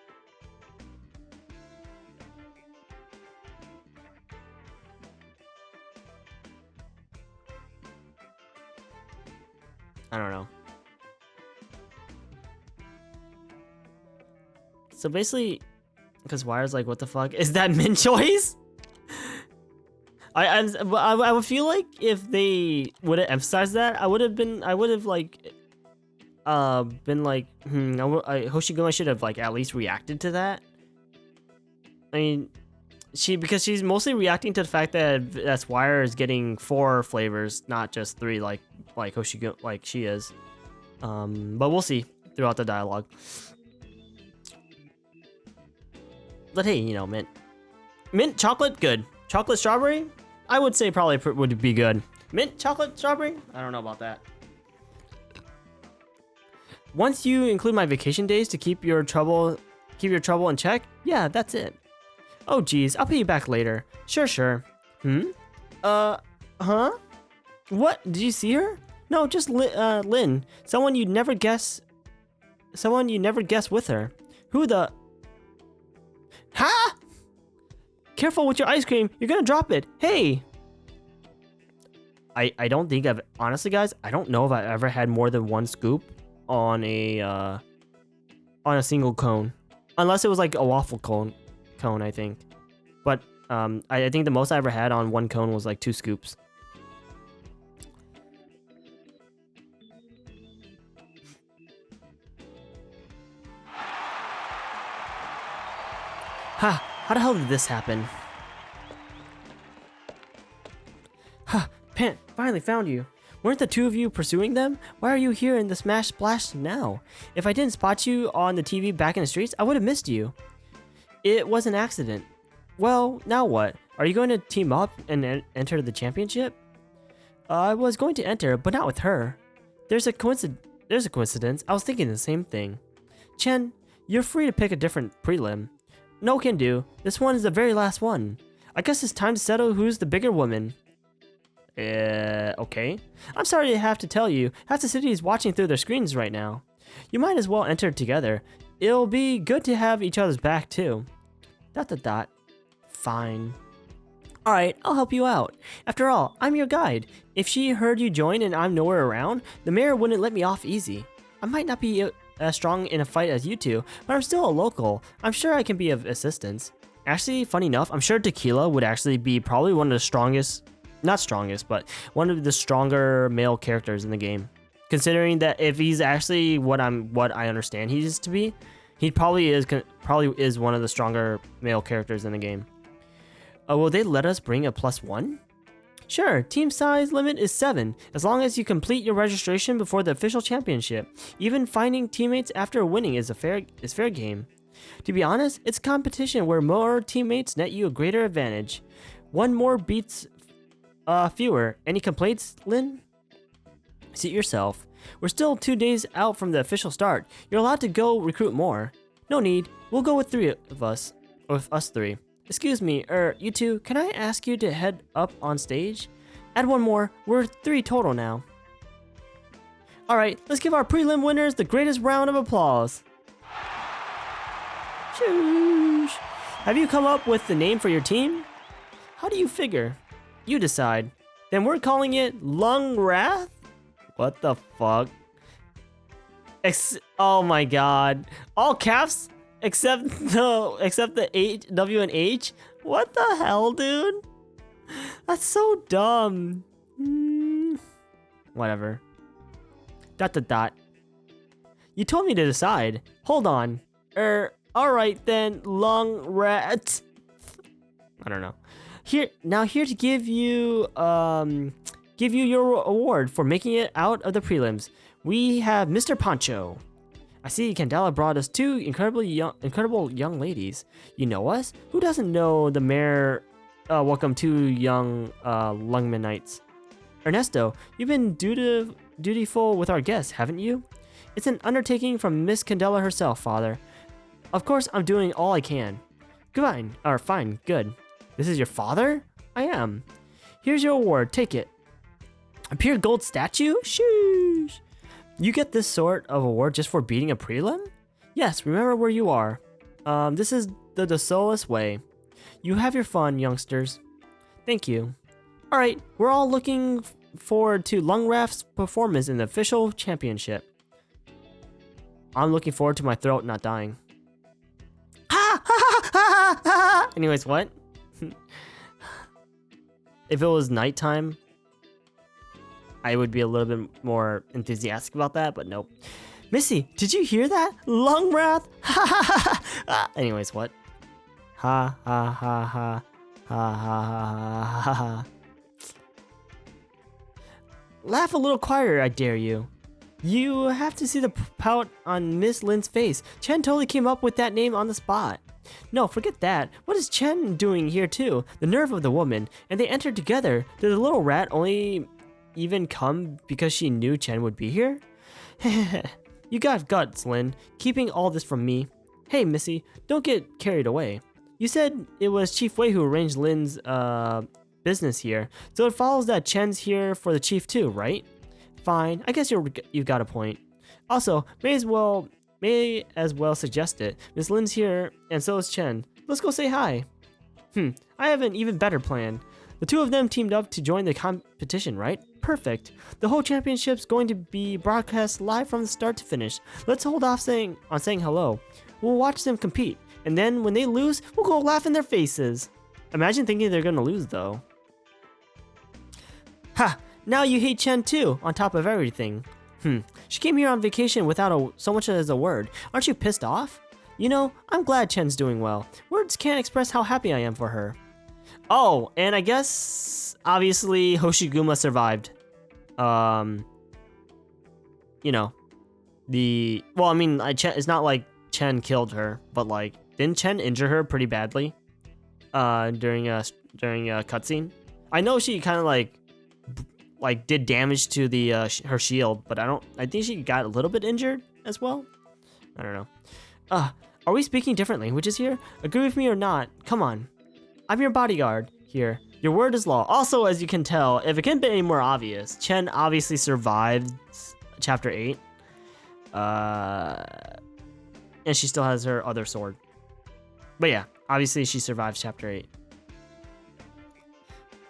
I don't know. So basically, because Wire's like, what the fuck? Is that mint choice? I would feel like if they would have emphasized that, I would have like, Hoshiguma should have like at least reacted to that. I mean, because she's mostly reacting to the fact that Swire is getting 4 flavors, not just 3 like Hoshiguma, like she is. But we'll see throughout the dialogue. But hey, you know, mint chocolate, good. Chocolate strawberry, I would say probably would be good. Mint chocolate strawberry, I don't know about that. Once you include my vacation days to keep your trouble in check, yeah, that's it. Oh geez, I'll pay you back later. Sure. Huh? What? Did you see her? No, just Lynn. Someone you'd never guess with her. Who the? Huh? Careful with your ice cream. You're gonna drop it. Hey. I don't think honestly, guys, I don't know if I've ever had more than 1 scoop on a single cone, unless it was like a waffle cone, I think. But I think the most I ever had on 1 cone was like 2 scoops. Ha! How the hell did this happen? Ha! Pant, finally found you. Weren't the 2 of you pursuing them? Why are you here in the Smash Splash now? If I didn't spot you on the TV back in the streets, I would have missed you. It was an accident. Well, now what? Are you going to team up and enter the championship? I was going to enter, but not with her. There's a coincidence. I was thinking the same thing. Chen, you're free to pick a different prelim. No can do. This one is the very last one. I guess it's time to settle who's the bigger woman. Okay. I'm sorry to have to tell you, half the city is watching through their screens right now. You might as well enter together. It'll be good to have each other's back too. ... Fine. Alright, I'll help you out. After all, I'm your guide. If she heard you join and I'm nowhere around, the mayor wouldn't let me off easy. I might not be as strong in a fight as you two, but I'm still a local. I'm sure I can be of assistance. Actually, funny enough, I'm sure Tequila would actually be probably one of the strongest, not strongest, but one of the stronger male characters in the game. Considering that if he's actually what I understand he is to be, he probably is one of the stronger male characters in the game. Will they let us bring a +1? Sure, team size limit is 7, as long as you complete your registration before the official championship. Even finding teammates after winning is fair game. To be honest, it's competition where more teammates net you a greater advantage. 1 more beats fewer. Any complaints, Lynn? See it yourself. We're still 2 days out from the official start. You're allowed to go recruit more. No need. We'll go with 3 of us. Or with us 3. Excuse me, you two, can I ask you to head up on stage? Add 1 more. We're 3 total now. Alright, let's give our prelim winners the greatest round of applause. Shoosh. Have you come up with the name for your team? How do you figure? You decide. Then we're calling it Lung Wrath? What the fuck? Oh my god. All caps except the H, W and H? What the hell, dude? That's so dumb. Whatever. ... You told me to decide. Hold on. Alright then, Lung Rat. I don't know. Here to give you your award for making it out of the prelims. We have Mr. Poncho. I see Candela brought us 2 incredible young ladies. You know us? Who doesn't know the mayor? Welcome 2 young Lungmanites. Ernesto, you've been dutiful with our guests, haven't you? It's an undertaking from Miss Candela herself, Father. Of course, I'm doing all I can. Fine, good. This is your father? I am. Here's your award, take it. A pure gold statue? Shoosh. You get this sort of award just for beating a prelim? Yes, remember where you are. This is the Dossoles way. You have your fun, youngsters. Thank you. Alright, we're all looking forward to Lungwrath's performance in the official championship. I'm looking forward to my throat not dying. Anyways, what? If it was nighttime, I would be a little bit more enthusiastic about that, but nope. Missy, did you hear that? Lungwrath? Anyways, what? Ha ha ha ha ha ha ha ha ha. Laugh a little quieter, I dare you. You have to see the pout on Miss Lin's face. Chen totally came up with that name on the spot. No, forget that. What is Chen doing here too? The nerve of the woman. And they entered together. Did the little rat only even come because she knew Chen would be here? You got guts, Lin. Keeping all this from me. Hey, Missy, don't get carried away. You said it was Chief Wei who arranged Lin's business here, so it follows that Chen's here for the chief too, right? Fine, I guess you've got a point. Also, may as well suggest it. Miss Lin's here, and so is Chen. Let's go say hi. I have an even better plan. The 2 of them teamed up to join the competition, right? Perfect. The whole championship's going to be broadcast live from the start to finish. Let's hold off on saying hello. We'll watch them compete, and then when they lose, we'll go laugh in their faces. Imagine thinking they're gonna lose, though. Ha! Now you hate Chen too, on top of everything. She came here on vacation without so much as a word. Aren't you pissed off? You know, I'm glad Chen's doing well. Words can't express how happy I am for her. Oh, and I guess, obviously, Hoshiguma survived. You know, well, I mean, it's not like Chen killed her, but like, didn't Chen injure her pretty badly? During a cutscene? I know she kind of like did damage to the her shield, but I think she got a little bit injured as well. I don't know. Are we speaking different languages here? Agree with me or not? Come on. I'm your bodyguard here. Your word is law. Also, as you can tell, if it can't be any more obvious, Chen obviously survived chapter 8. And she still has her other sword. But yeah, obviously she survived chapter 8.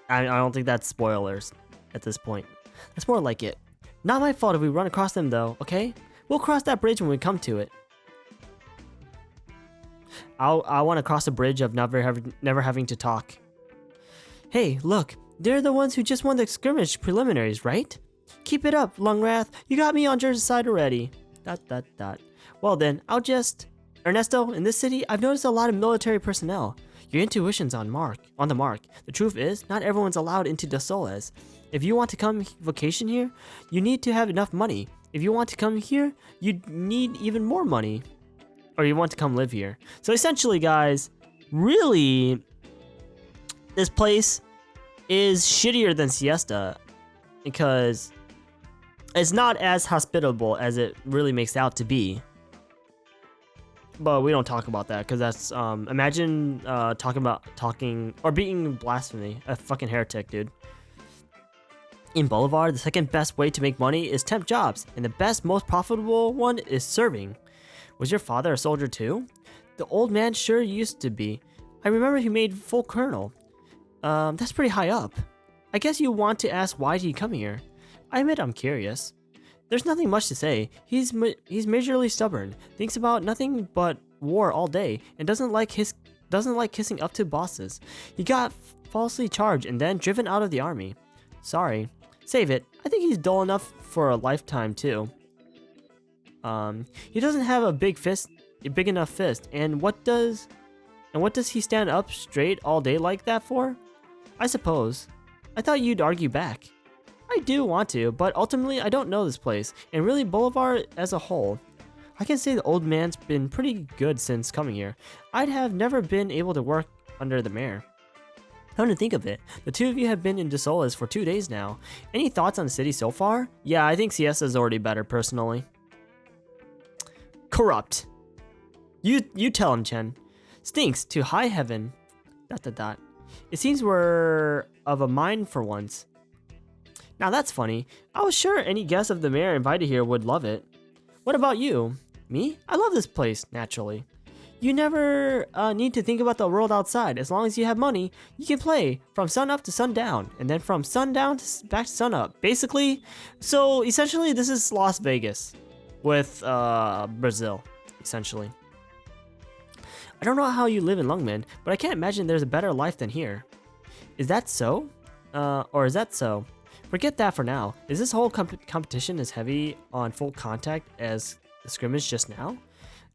I don't think that's spoilers at this point. That's more like it. Not my fault if we run across them though, okay? We'll cross that bridge when we come to it. I want to cross a bridge of never having to talk. Hey, look, they're the ones who just won the skirmish preliminaries, right? Keep it up, Lungwrath. You got me on your side already. ... Well then, Ernesto, in this city, I've noticed a lot of military personnel. Your intuition's on the mark. The truth is, not everyone's allowed into Dossoles. If you want to come vacation here, you need to have enough money. If you want to come here, you need even more money. Or you want to come live here. So essentially, guys, really, this place is shittier than Siesta. Because It's not as hospitable as it really makes out to be. But we don't talk about that because that's imagine talking or being blasphemy, a fucking heretic, dude. In Bolivar, the second best way to make money is temp jobs, and the best, most profitable one is serving. Was your father a soldier too? The old man sure used to be. I remember he made full colonel. That's pretty high up. I guess you want to ask why did he come here? I admit I'm curious. There's nothing much to say. He's majorly stubborn, thinks about nothing but war all day, and doesn't like kissing up to bosses. He got falsely charged and then driven out of the army. Sorry. Save it. I think he's dull enough for a lifetime too. He doesn't have a big enough fist, and what does he stand up straight all day like that for? I suppose. I thought you'd argue back. I do want to, but ultimately I don't know this place, and really Bolivar as a whole. I can say the old man's been pretty good since coming here. I'd have never been able to work under the mayor. Come to think of it, the two of you have been in Dossoles for 2 days now. Any thoughts on the city so far? Yeah, I think Siesta is already better, personally. Corrupt. You tell him, Chen. Stinks to high heaven. ... It seems we're of a mind for once. Now that's funny. I was sure any guest of the mayor invited here would love it. What about you? Me? I love this place, naturally. You never need to think about the world outside. As long as you have money, you can play from sun up to sundown, and then from sundown to back to sun up. Basically, so essentially this is Las Vegas with Brazil, essentially. I don't know how you live in Lungmen, but I can't imagine there's a better life than here. Is that so? Or is that so? Forget that for now. Is this whole competition as heavy on full contact as the scrimmage just now?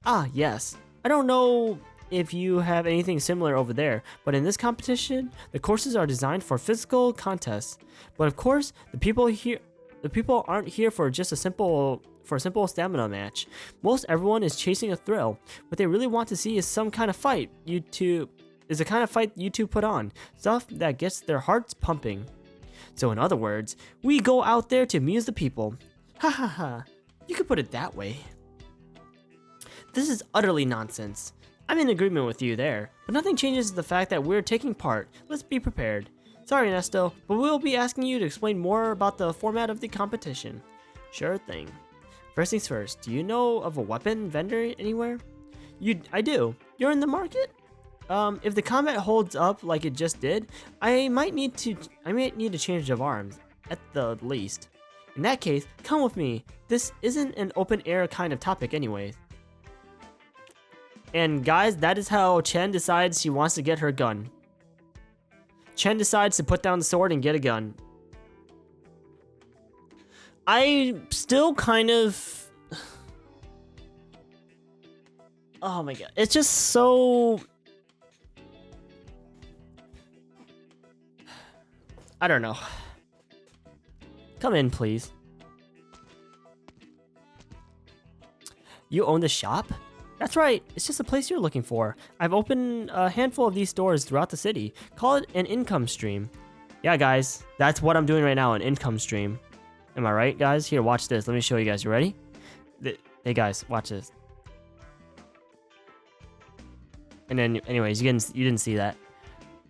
Ah, yes. I don't know if you have anything similar over there, but in this competition, the courses are designed for physical contests. But of course, the people aren't here for just a simple stamina match. Most everyone is chasing a thrill. What they really want to see is some kind of fight you two put on, stuff that gets their hearts pumping. So in other words, we go out there to amuse the people. Ha ha ha. You could put it that way. This is utterly nonsense. I'm in agreement with you there, but nothing changes the fact that we're taking part. Let's be prepared. Sorry, Nesto, but we'll be asking you to explain more about the format of the competition. Sure thing. First things first, do you know of a weapon vendor anywhere? I do. You're in the market? If the combat holds up like it just did, I might need to change of arms, at the least. In that case, come with me. This isn't an open air kind of topic anyways. And guys, that is how Chen decides she wants to get her gun. Chen decides to put down the sword and get a gun. I still kind of... Oh my god. It's just so... I don't know. Come in, please. You own the shop? That's right, it's just a place you're looking for. I've opened a handful of these stores throughout the city. Call it an income stream. Yeah, guys, that's what I'm doing right now, an income stream. Am I right, guys? Here, watch this. Let me show you guys. You ready? Hey, guys, watch this. And then, anyways, you didn't see that.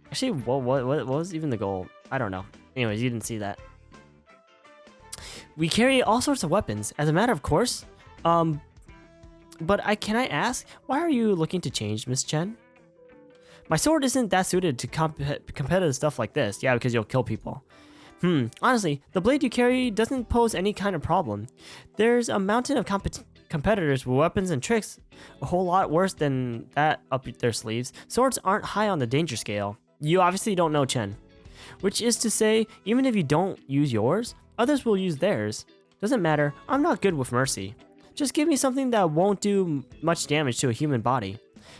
Actually, what was even the goal? I don't know. Anyways, you didn't see that. We carry all sorts of weapons. As a matter of course, but can I ask, why are you looking to change, Miss Chen? My sword isn't that suited to competitive stuff like this. Yeah, because you'll kill people. Honestly, the blade you carry doesn't pose any kind of problem. There's a mountain of competitors with weapons and tricks a whole lot worse than that up their sleeves. Swords aren't high on the danger scale. You obviously don't know Chen. Which is to say, even if you don't use yours, others will use theirs. Doesn't matter, I'm not good with mercy. Just give me something that won't do much damage to a human body.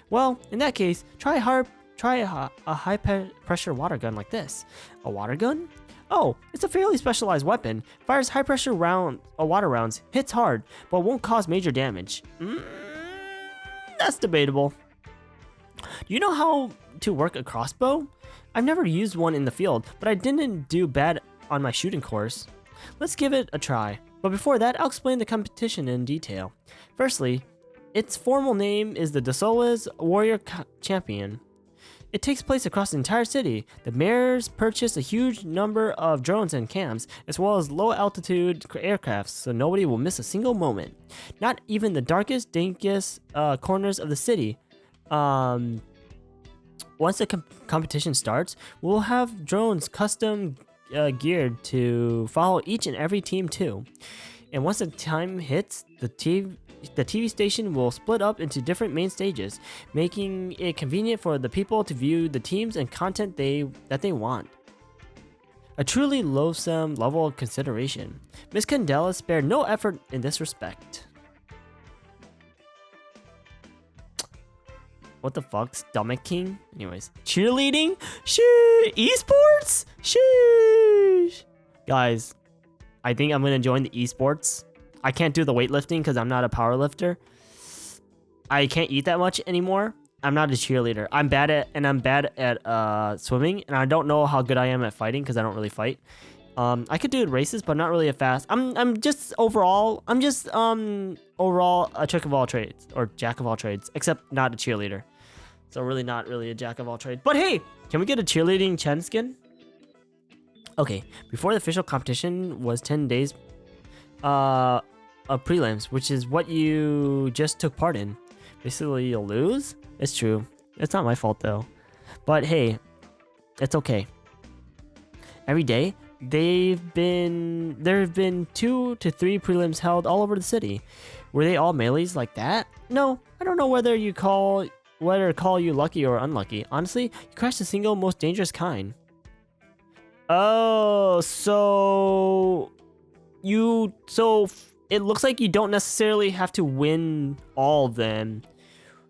Well, in that case, try a high pressure water gun like this. A water gun? Oh, it's a fairly specialized weapon. Fires high pressure water rounds, hits hard, but won't cause major damage. That's debatable. Do you know how to work a crossbow? I've never used one in the field, but I didn't do bad on my shooting course. Let's give it a try. But before that, I'll explain the competition in detail. Firstly, its formal name is the Dossoles Warrior Champion. It takes place across the entire city. The mayors purchased a huge number of drones and cams, as well as low-altitude aircrafts, so nobody will miss a single moment. Not even the darkest, dankest corners of the city. Once the competition starts, we'll have drones custom geared to follow each and every team too. And once the time hits, the TV station will split up into different main stages, making it convenient for the people to view the teams and content that they want. A truly loathsome level of consideration. Miss Candela spared no effort in this respect. What the fuck? Stomach King? Anyways. Cheerleading? Sheesh! Esports? Sheesh! Guys, I think I'm gonna join the esports. I can't do the weightlifting because I'm not a power lifter. I can't eat that much anymore. I'm not a cheerleader. I'm bad at swimming, and I don't know how good I am at fighting because I don't really fight. I could do races, but not really a fast. I'm just overall a jack of all trades, except not a cheerleader. So really not really a jack of all trades. But hey, can we get a cheerleading Chen skin? Okay, before the official competition was 10 days of prelims, which is what you just took part in. Basically, you'll lose. It's true. It's not my fault though. But hey, it's okay. Every day, there have been 2 to 3 prelims held all over the city. Were they all melees like that? No, I don't know whether to call you lucky or unlucky. Honestly, you crashed the single most dangerous kind. Oh, so it looks like you don't necessarily have to win all of them.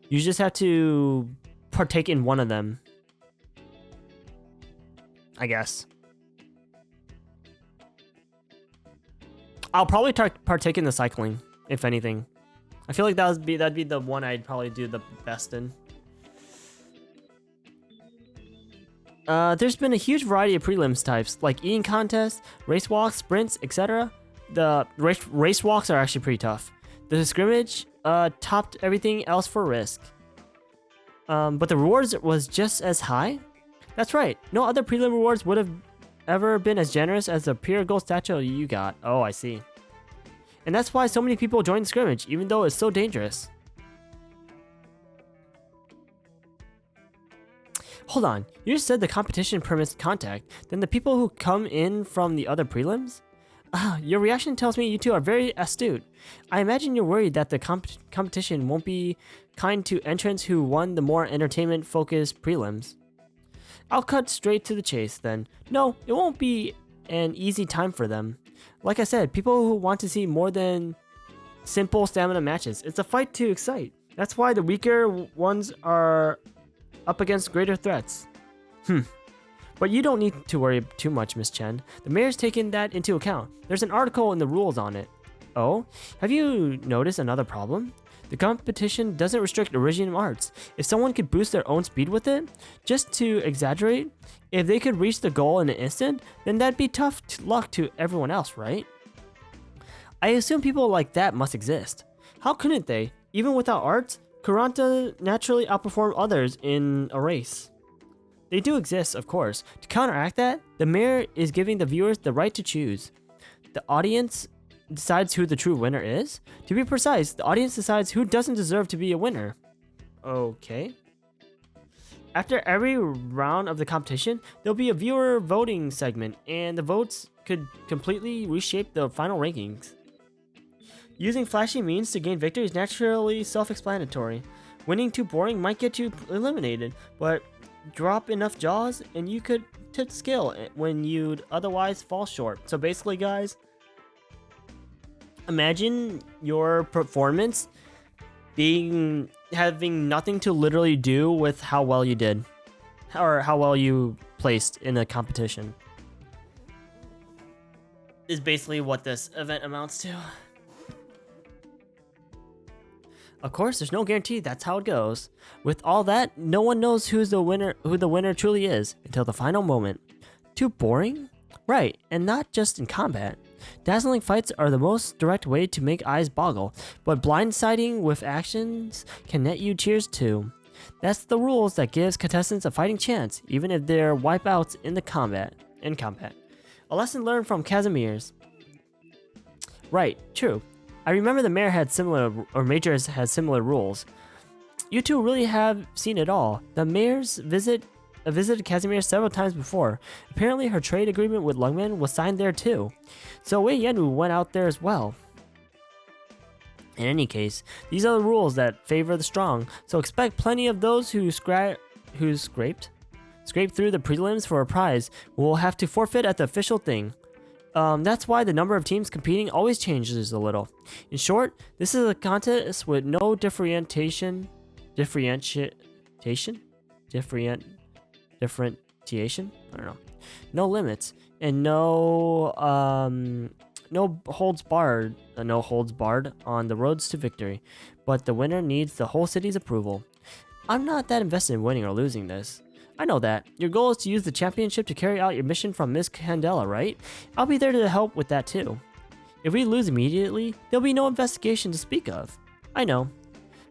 You just have to partake in one of them, I guess. I'll probably partake in the cycling, if anything. I feel like that'd be the one I'd probably do the best in. There's been a huge variety of prelims types, like eating contests, race walks, sprints, etc. The race walks are actually pretty tough. The scrimmage topped everything else for risk. But the rewards was just as high? That's right, no other prelim rewards would have ever been as generous as the pure gold statue you got. Oh, I see. And that's why so many people joined the scrimmage, even though it's so dangerous. Hold on, you just said the competition permits contact, then the people who come in from the other prelims? Your reaction tells me you two are very astute. I imagine you're worried that the competition won't be kind to entrants who won the more entertainment-focused prelims. I'll cut straight to the chase then. No, it won't be an easy time for them. Like I said, people who want to see more than simple stamina matches. It's a fight to excite. That's why the weaker ones are up against greater threats. But you don't need to worry too much, Miss Chen. The mayor's taken that into account. There's an article in the rules on it. Oh? Have you noticed another problem? The competition doesn't restrict original arts. If someone could boost their own speed with it, just to exaggerate, if they could reach the goal in an instant, then that'd be tough luck to everyone else, right? I assume people like that must exist. How couldn't they? Even without arts, Kuranta naturally outperformed others in a race. They do exist, of course. To counteract that, the mayor is giving the viewers the right to choose. The audience decides who the true winner is. To be precise, the audience decides who doesn't deserve to be a winner. Okay. After every round of the competition, there'll be a viewer voting segment, and the votes could completely reshape the final rankings. Using flashy means to gain victory is naturally self-explanatory. Winning too boring might get you eliminated, but drop enough jaws and you could tip the scale when you'd otherwise fall short. So basically, guys, imagine your performance having nothing to literally do with how well you did or how well you placed in a competition. Is basically what this event amounts to. Of course, there's no guarantee that's how it goes. With all that, no one knows who the winner truly is until the final moment. Too boring? Right, and not just in combat. Dazzling fights are the most direct way to make eyes boggle, but blindsiding with actions can net you cheers too. That's the rules that gives contestants a fighting chance, even if they're wipeouts in combat. A lesson learned from Casimir's. Right, true. I remember the mayor had similar, or majors had similar rules. You two really have seen it all. The mayor's visited Casimir several times before. Apparently her trade agreement with Lungman was signed there too. So Wei Yenu went out there as well. In any case, these are the rules that favor the strong, so expect plenty of those who scraped through the prelims for a prize will have to forfeit at the official thing. That's why the number of teams competing always changes a little. In short, this is a contest with no differentiation? I don't know. No limits and no holds barred on the roads to victory, but the winner needs the whole city's approval. I'm not that invested in winning or losing this. I know that. Your goal is to use the championship to carry out your mission from Miss Candela, right? I'll be there to help with that too. If we lose immediately, there'll be no investigation to speak of. I know.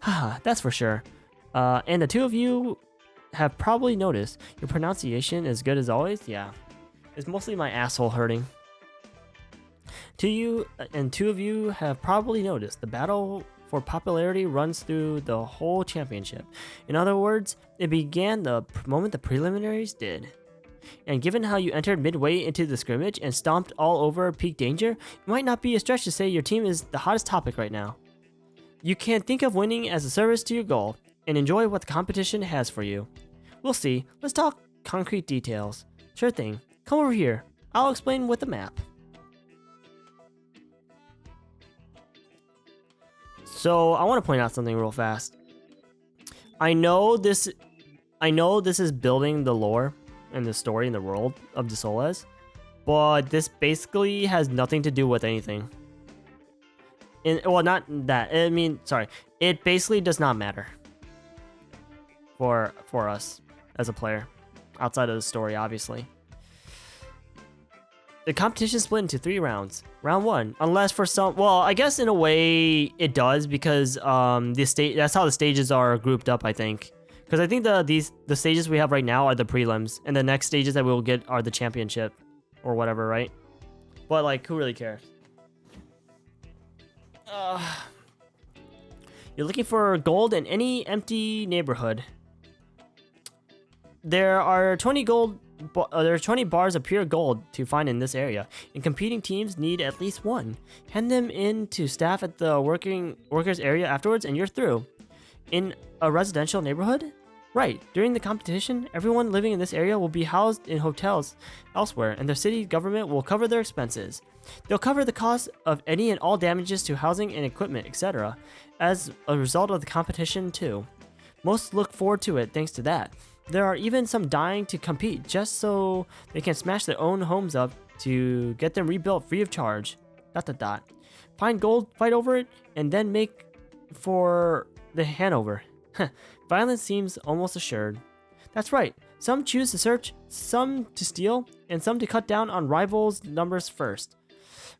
Haha, that's for sure. And the two of you have probably noticed your pronunciation is good as always. Yeah. It's mostly my asshole hurting. Two of you have probably noticed the battle for popularity runs through the whole championship. In other words, it began the moment the preliminaries did. And given how you entered midway into the scrimmage and stomped all over peak danger, it might not be a stretch to say your team is the hottest topic right now. You can think of winning as a service to your goal, and enjoy what the competition has for you. We'll see. Let's talk concrete details. Sure thing. Come over here. I'll explain with the map. So I want to point out something real fast. I know this is building the lore and the story and the world of Dossoles, but this basically has nothing to do with anything. Well, not that. I mean, sorry. It basically does not matter for us as a player, outside of the story, obviously. The competition split into 3 rounds. Round 1, unless for some, well, I guess in a way it does because that's how the stages are grouped up, I think. Because I think the stages we have right now are the prelims, and the next stages that we'll get are the championship or whatever, right? But like, who really cares? You're looking for gold in any empty neighborhood. There are 20 bars of pure gold to find in this area, and competing teams need at least one. Hand them in to staff at the workers area afterwards, and you're through. In a residential neighborhood? Right. During the competition, everyone living in this area will be housed in hotels elsewhere, and the city government will cover their expenses. They'll cover the cost of any and all damages to housing and equipment, etc. as a result of the competition too. Most look forward to it thanks to that. There are even some dying to compete just so they can smash their own homes up to get them rebuilt free of charge. ... Find gold, fight over it, and then make for the handover. Violence seems almost assured. That's right. Some choose to search, some to steal, and some to cut down on rivals' numbers first.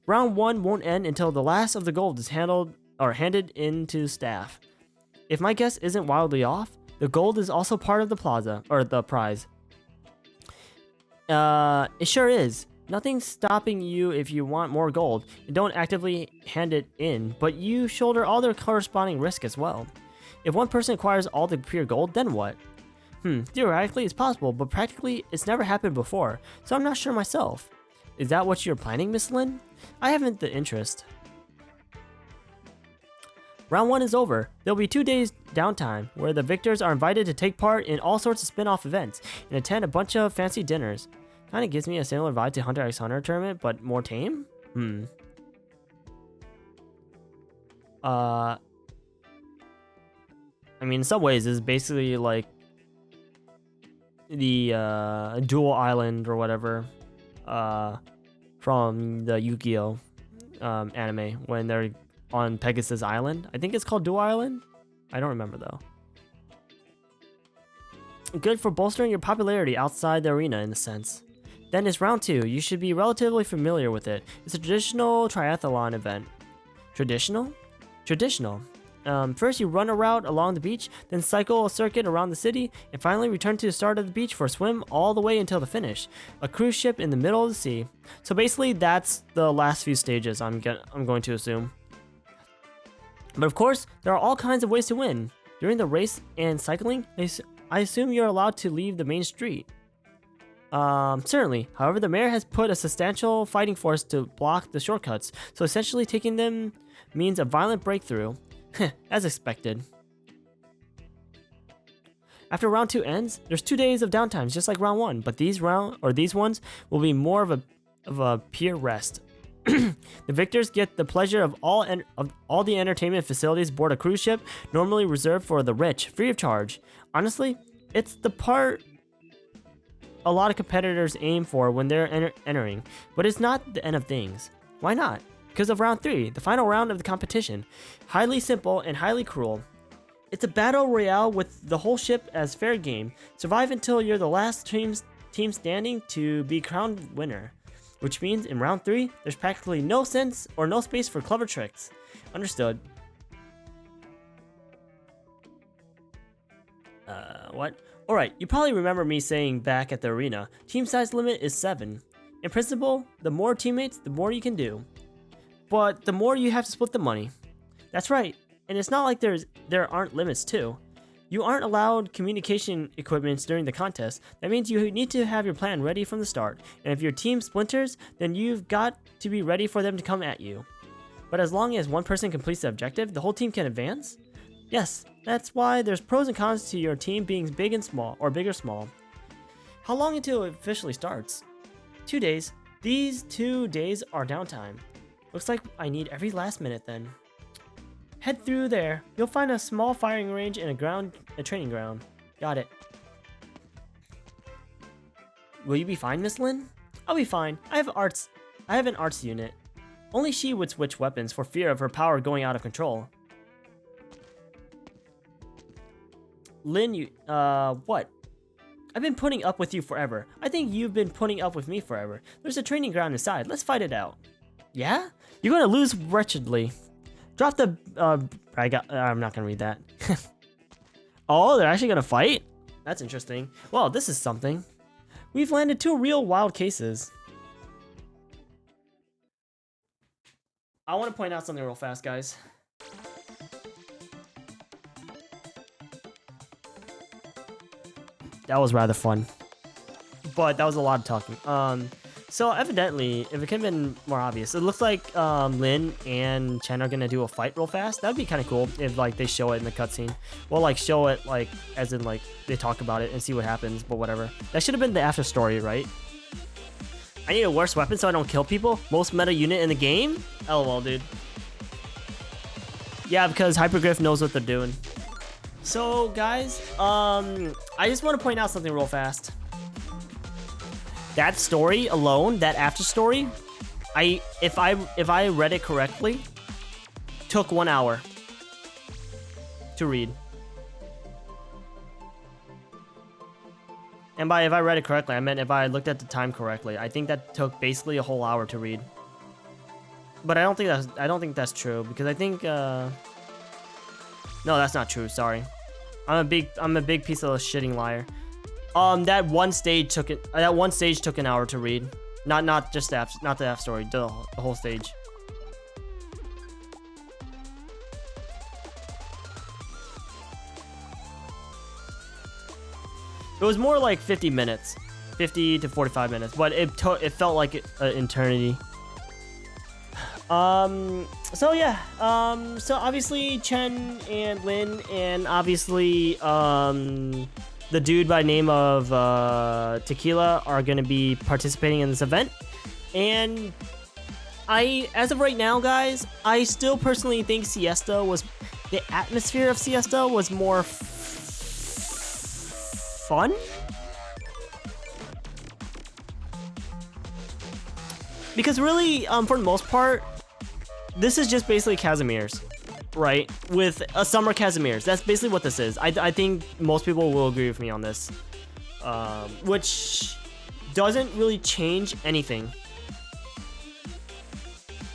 Round 1 won't end until the last of the gold is handed in to staff. If my guess isn't wildly off, the gold is also part of the prize. It sure is. Nothing's stopping you if you want more gold, and don't actively hand it in, but you shoulder all the corresponding risk as well. If one person acquires all the pure gold, then what? Theoretically it's possible, but practically it's never happened before, so I'm not sure myself. Is that what you're planning, Miss Lin? I haven't the interest. Round 1 is over. There'll be 2 days downtime, where the victors are invited to take part in all sorts of spin-off events, and attend a bunch of fancy dinners. Kinda gives me a similar vibe to Hunter x Hunter tournament, but more tame? I mean, in some ways, it's basically like the Dual Island or whatever from the Yu-Gi-Oh anime when they're on Pegasus Island. I think it's called Dual Island. I don't remember though. Good for bolstering your popularity outside the arena in a sense. Then it's round 2. You should be relatively familiar with it. It's a traditional triathlon event. Traditional? Traditional. First, you run a route along the beach, then cycle a circuit around the city, and finally return to the start of the beach for a swim all the way until the finish. A cruise ship in the middle of the sea. So basically, that's the last few stages, I'm going to assume. But of course, there are all kinds of ways to win. During the race and cycling, I assume you're allowed to leave the main street. Certainly. However, the mayor has put a substantial fighting force to block the shortcuts, so essentially taking them means a violent breakthrough. As expected. After round 2 ends, there's 2 days of downtimes just like round 1, but these ones will be more of a pure rest. The victors get the pleasure of all the entertainment facilities aboard a cruise ship normally reserved for the rich, free of charge. Honestly, it's the part a lot of competitors aim for when they're entering, but it's not the end of things. Why not? Because of round 3, the final round of the competition. Highly simple and highly cruel. It's a battle royale with the whole ship as fair game. Survive until you're the last team standing to be crowned winner. Which means in round 3, there's practically no sense or no space for clever tricks. Understood. What? Alright, you probably remember me saying back at the arena, team size limit is 7. In principle, the more teammates, the more you can do. But the more you have to split the money. That's right, and it's not like there aren't limits too. You aren't allowed communication equipment during the contest. That means you need to have your plan ready from the start, and if your team splinters, then you've got to be ready for them to come at you. But as long as one person completes the objective, the whole team can advance? Yes, that's why there's pros and cons to your team being big and small, or big or small. How long until it officially starts? 2 days. These 2 days are downtime. Looks like I need every last minute then. Head through there. You'll find a small firing range and a training ground. Got it. Will you be fine, Miss Lin? I'll be fine. I have an arts unit. Only she would switch weapons for fear of her power going out of control. Lin, what? I've been putting up with you forever. I think you've been putting up with me forever. There's a training ground inside. Let's fight it out. Yeah? You're gonna lose wretchedly. Drop the, I'm not gonna read that. Oh, they're actually gonna fight? That's interesting. Well, this is something. We've landed 2 real wild cases. I want to point out something real fast, guys. That was rather fun. But that was a lot of talking. So evidently, if it could have been more obvious, it looks like Lin and Chen are gonna do a fight real fast. That'd be kind of cool if like they show it in the cutscene. Well, like show it like as in like they talk about it and see what happens. But whatever. That should have been the after story, right? I need a worse weapon so I don't kill people. Most meta unit in the game. LOL, dude. Yeah, because Hypergriff knows what they're doing. So guys, I just want to point out something real fast. That story alone, that after story, if I read it correctly, took 1 hour to read. And by if I read it correctly, I meant if I looked at the time correctly. I think that took basically a whole hour to read. But I don't think that's true because I think no, that's not true. Sorry, I'm a big piece of a shitting liar. That one stage took an hour to read. Not just the F story, the whole stage. It was more like 50 minutes, 50 to 45 minutes, but it felt like an eternity. So yeah, so obviously Chen and Lin and obviously the dude by name of Tequila are going to be participating in this event. And as of right now, guys, I still personally think the atmosphere of Siesta was more fun. Because really, for the most part, this is just basically Casimir's. Right, with a summer Casimir's. That's basically what this is. I think most people will agree with me on this. Which doesn't really change anything.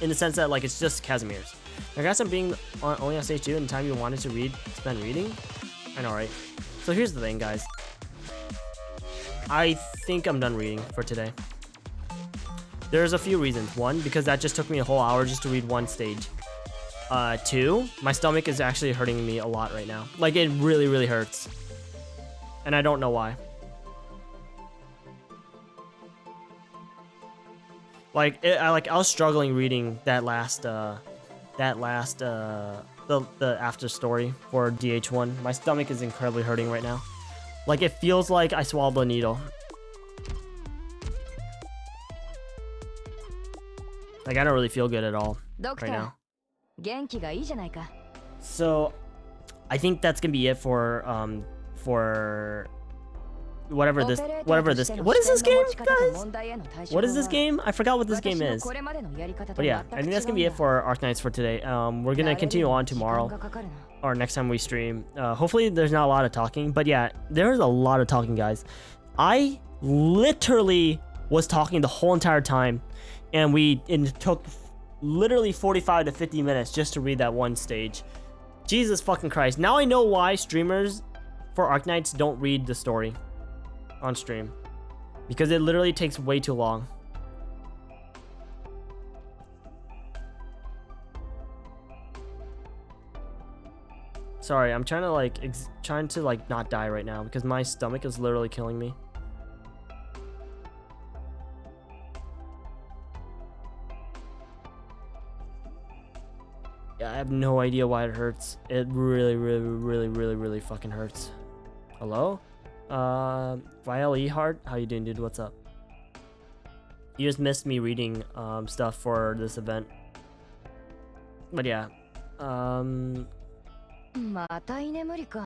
In the sense that like it's just Casimir's. I guess I'm being only on stage 2 and the time you wanted to spend reading. I know, right? So here's the thing, guys. I think I'm done reading for today. There's a few reasons. One, because that just took me a whole hour just to read one stage. Two, my stomach is actually hurting me a lot right now. Like it really, really hurts. And I don't know why. I was struggling reading that last the after story for DH1. My stomach is incredibly hurting right now. Like it feels like I swallowed a needle. Like I don't really feel good at all right now. So I think that's gonna be it for whatever this what is this game, guys? What is this game? I forgot what this game is. But yeah, I think that's gonna be it for Arknights for today. We're gonna continue on tomorrow or next time we stream. Hopefully there's not a lot of talking, but yeah, there's a lot of talking, guys. I literally was talking the whole entire time, and it took literally 45 to 50 minutes just to read that one stage. Jesus fucking Christ. Now I know why streamers for Arknights don't read the story on stream, because it literally takes way too long. Sorry, I'm trying to like not die right now because my stomach is literally killing me. Yeah, I have no idea why it hurts. It really fucking hurts. Hello? Vile Heart, how you doing, dude? What's up? You just missed me reading stuff for this event. But yeah,